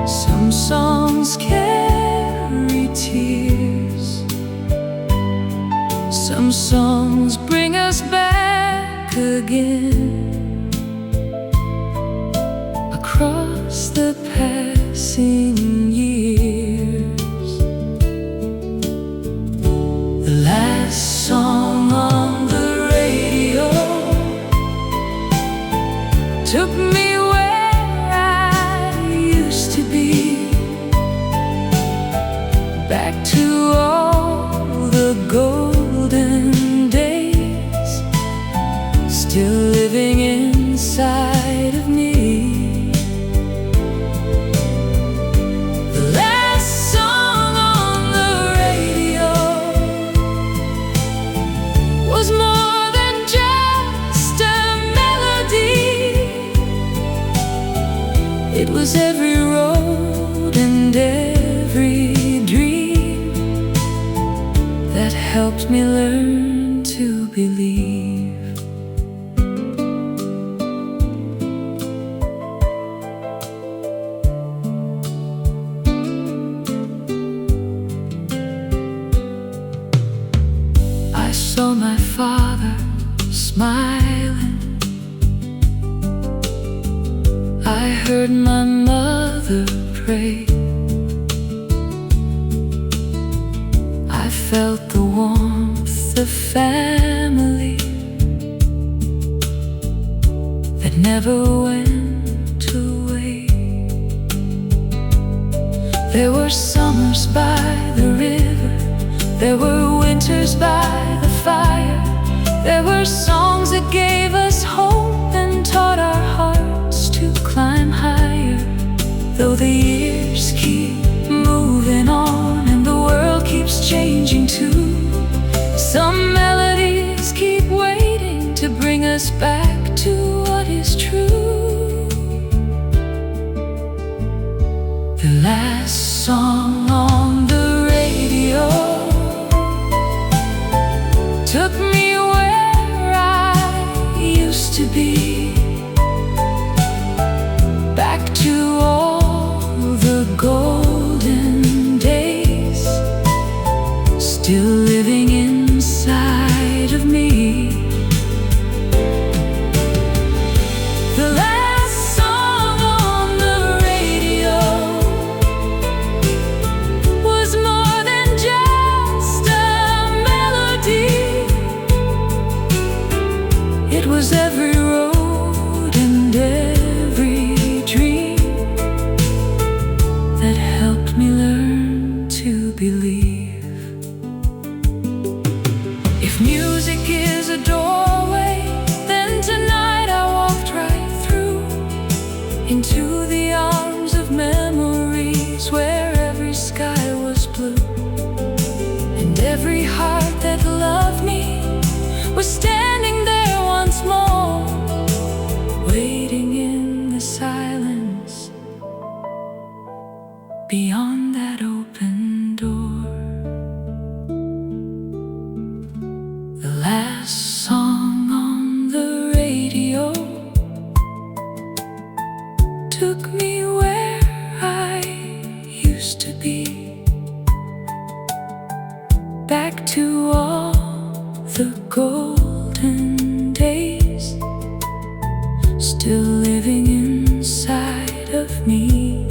some songs carry tears, some songs bring us back again across the passing years. The last song on the radio took me where I used to be, back to all the golden days, still living inside of me. The last song on the radio was more than just a melody. It was every road and every dream that helped me learn to believe. I saw my father smiling, I heard my mother pray, I felt the warmth of family that never went away. There were summers by the river, there were winters by the fire, there were songs that gave us hope and taught our hearts to climb higher. Though the years keep moving on and the world keeps changing too, some melodies keep waiting to bring us back to what is true. The last song on the radio took me where I used to be, back to all the golden days, still living inside of me. The last song on the radio was more than just a melody. It was every road and every dream that helped me learn to believe. If music is a doorway, then tonight I walked right through into the arms of memories where every sky was blue and every heart that that loved me was standing there once more, waiting in the silence beyond that open door. The last song on the radio took me where I used to be, back to all the golden days, still living inside of me.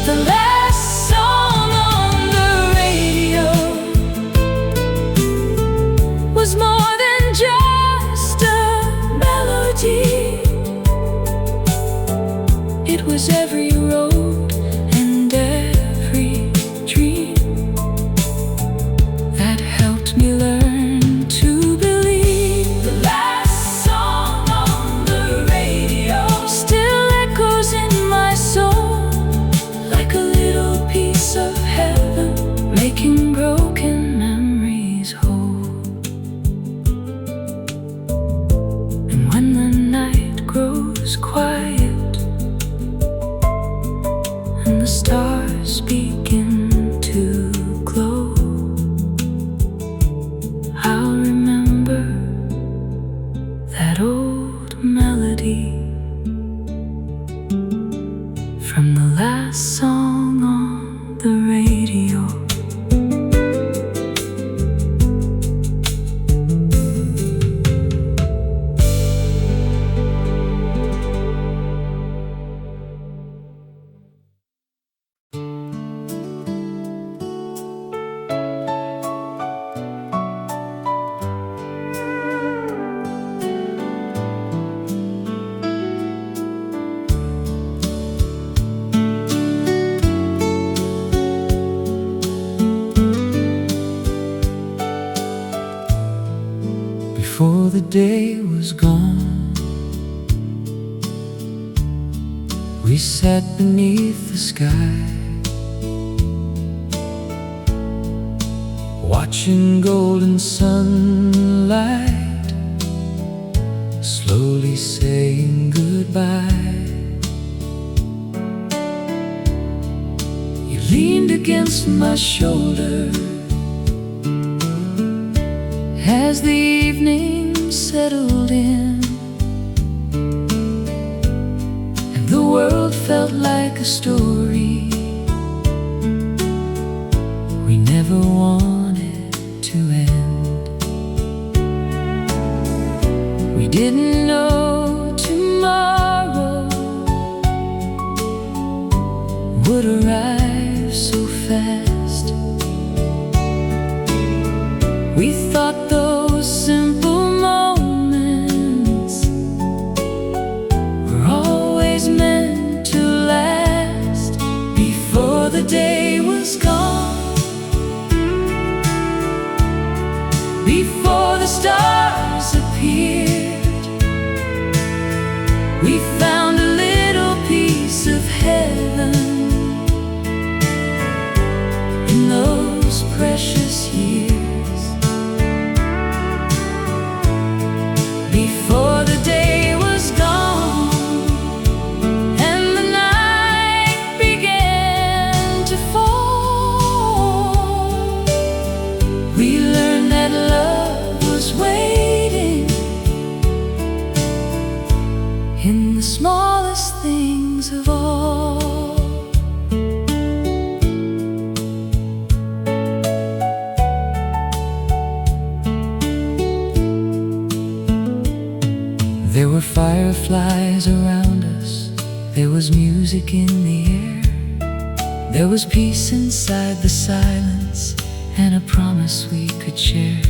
The last song on the radio was more than just a melody. It was every road and every dream that helped me learn to believe. The last song on the radio still echoes in my soul, like a little piece of heaven, making broken memories whole. And when the night grows quiet and the stars begin to glow, I'll remember that old melody from the last song on the radio. Before the day was gone, we sat beneath the sky, watching golden sunlight slowly saying goodbye. You leaned against my shoulder as the evening settled in, and the world felt like a story we never wanted to end. We didn't know tomorrow would arrive so fast. We thought those simple moments were always meant to last. Before the day was gone, before the stars appeared, we found a little piece of heaven in those precious years. Before the day was gone and the night began to fall, we learned that love was waiting in the smallest things of all. There were fireflies around us, there was music in the air, there was peace inside the silence, and a promise we could share.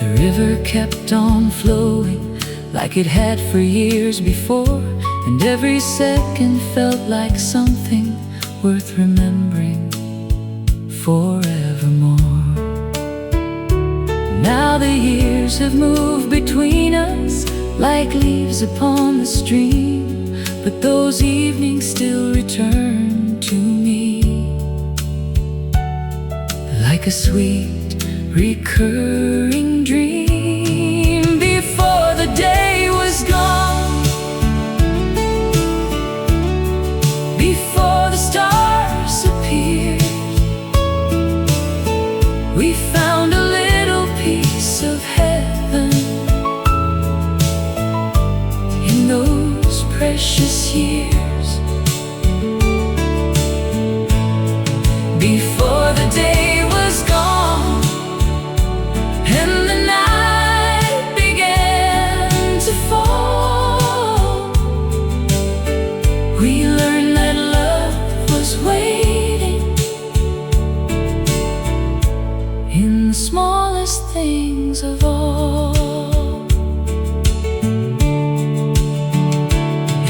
The river kept on flowing like it had for years before, and every second felt like something worth remembering forevermore. Now the years have moved between us like leaves upon the stream, but those evenings still return to me. like a sweet recurring dream before the day was gone, before the stars appeared. We found a little piece of heaven in those precious years. Before the day was gone and the night began to fall, we learned that love was waiting in the smallest things of all.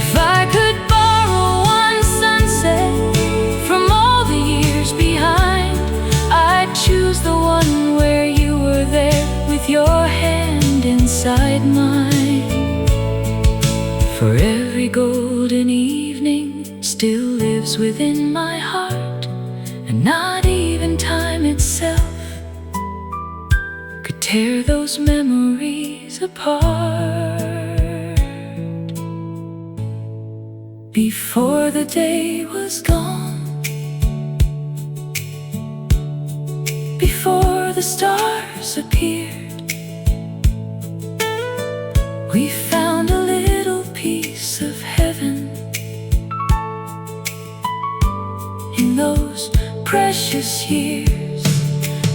If I could borrow one sunset from all the years behind, I'd choose the one where you were there with your hand inside mine. For every golden evening still lives within my heart, and not even time itself could tear those memories apart. Before the day was gone, before the stars appeared, we found a little piece of heaven in those precious years.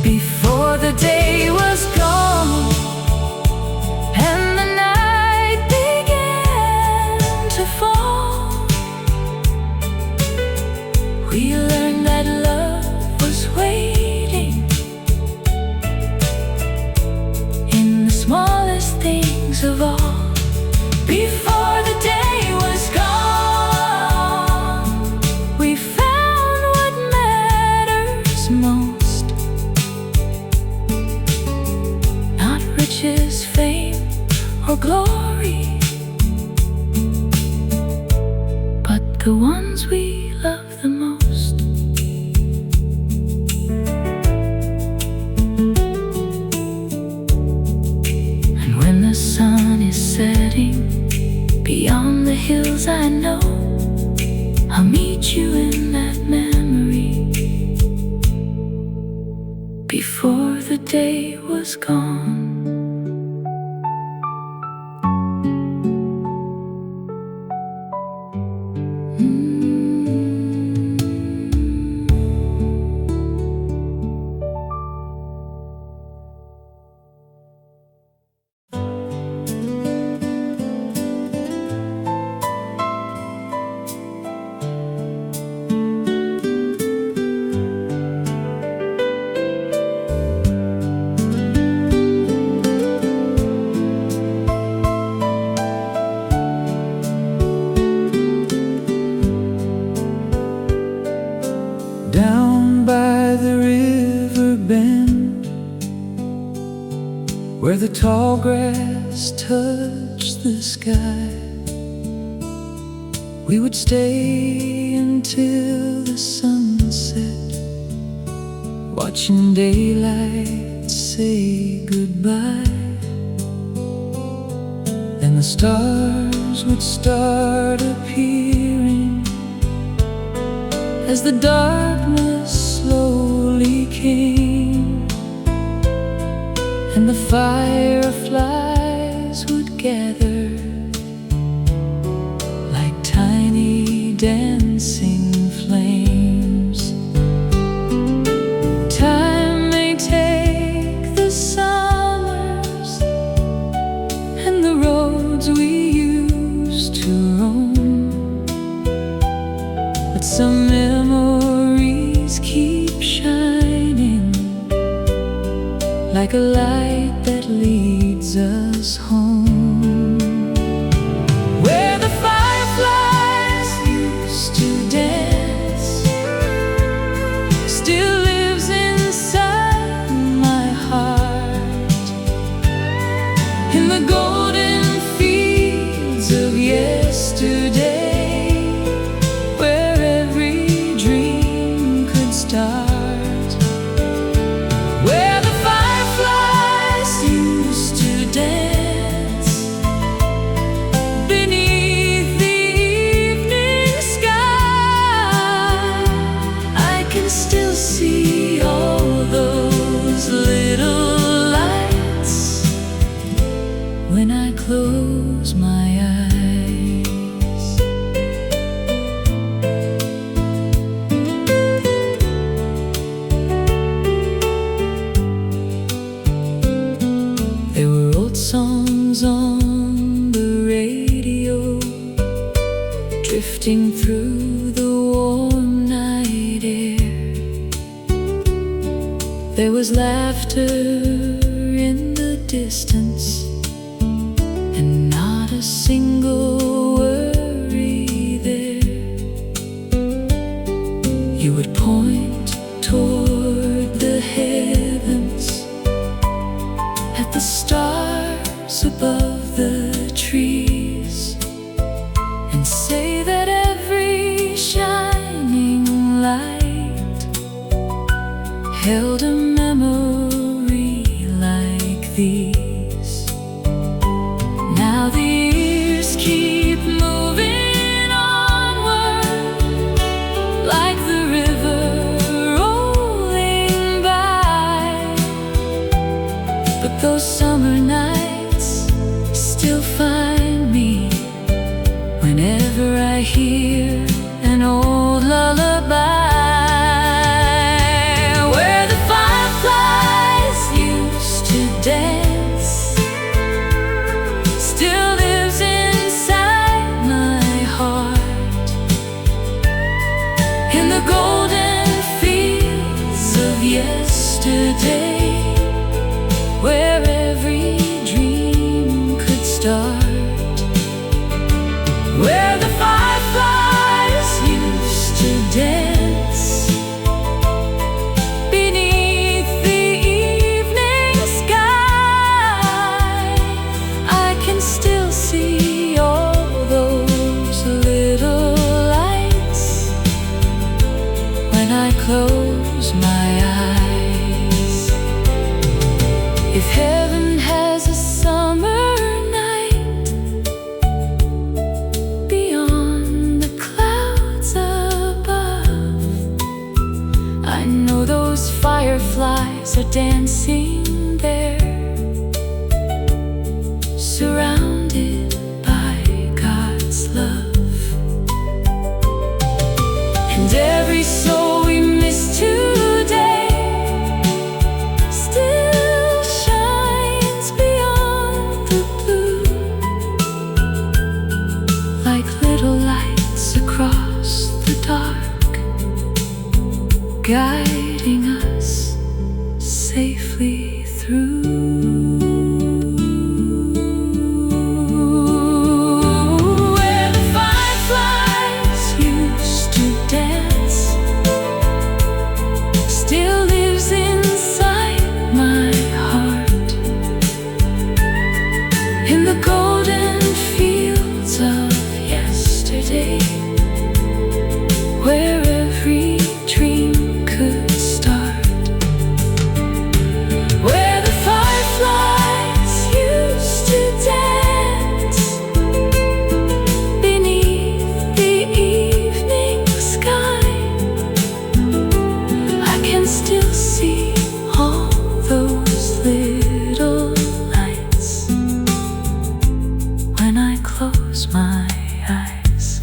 Before the day was gone and the night began to fall, we learned that love was waiting in the smallest things of all. Before the day was gone, we found what matters most. Not riches, fame, or glory, but the ones we love the most. And when the sun is setting beyond the hills, I know I'll meet you in that memory. Before the day was gone. Down by the river bend, where the tall grass touched the sky, we would stay until the sunset, watching daylight say goodbye. Then the stars would start appearing as the darkness slowly came, and the fireflies would gather like tiny dancing flames. Time may take the summers and the roads we used to roam, but some memories keep shining like a light that leads us home. Where the fireflies used to dance still lives inside my heart, in the golden fields of yesterday, where every dream could start. still see all those little lights when I close my eyes. There were old songs on the radio, drifting through the warm night air. There was laughter in the distance, and not a single worry there. You would point toward the heavens, at the stars above the trees, and say that every shining light held a memory like these. Now the years keep moving onward, like the river rolling by, but those summer nights still find me whenever I hear an old lullaby, where the fireflies used to dance still lives inside my heart, in the golden fields of yesterday, where every dream could start, where the fireflies used to dance beneath the evening sky. I can still see all those little lights when I close my eyes. If heaven has a summer night beyond the clouds above, I know those fireflies are dancing there, surrounded by God's love. And every soul we miss today still shines beyond the blue, like little lights across the dark, guiding us safely through. Where the fireflies used to dance still lives inside my heart, in the golden fields of yesterday, where every dream could start, where the fireflies used to dance beneath the evening sky. I can still see all those little lights when I close my eyes,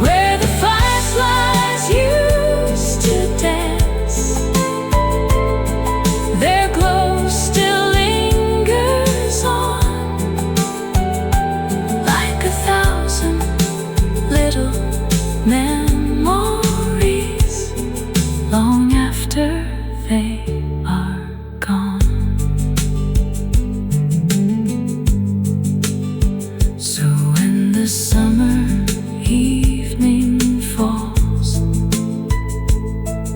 where the fireflies used to dance. Their glow still lingers on, like 1,000 little memories, long after they are gone. So when the summer evening falls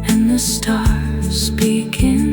and the stars begin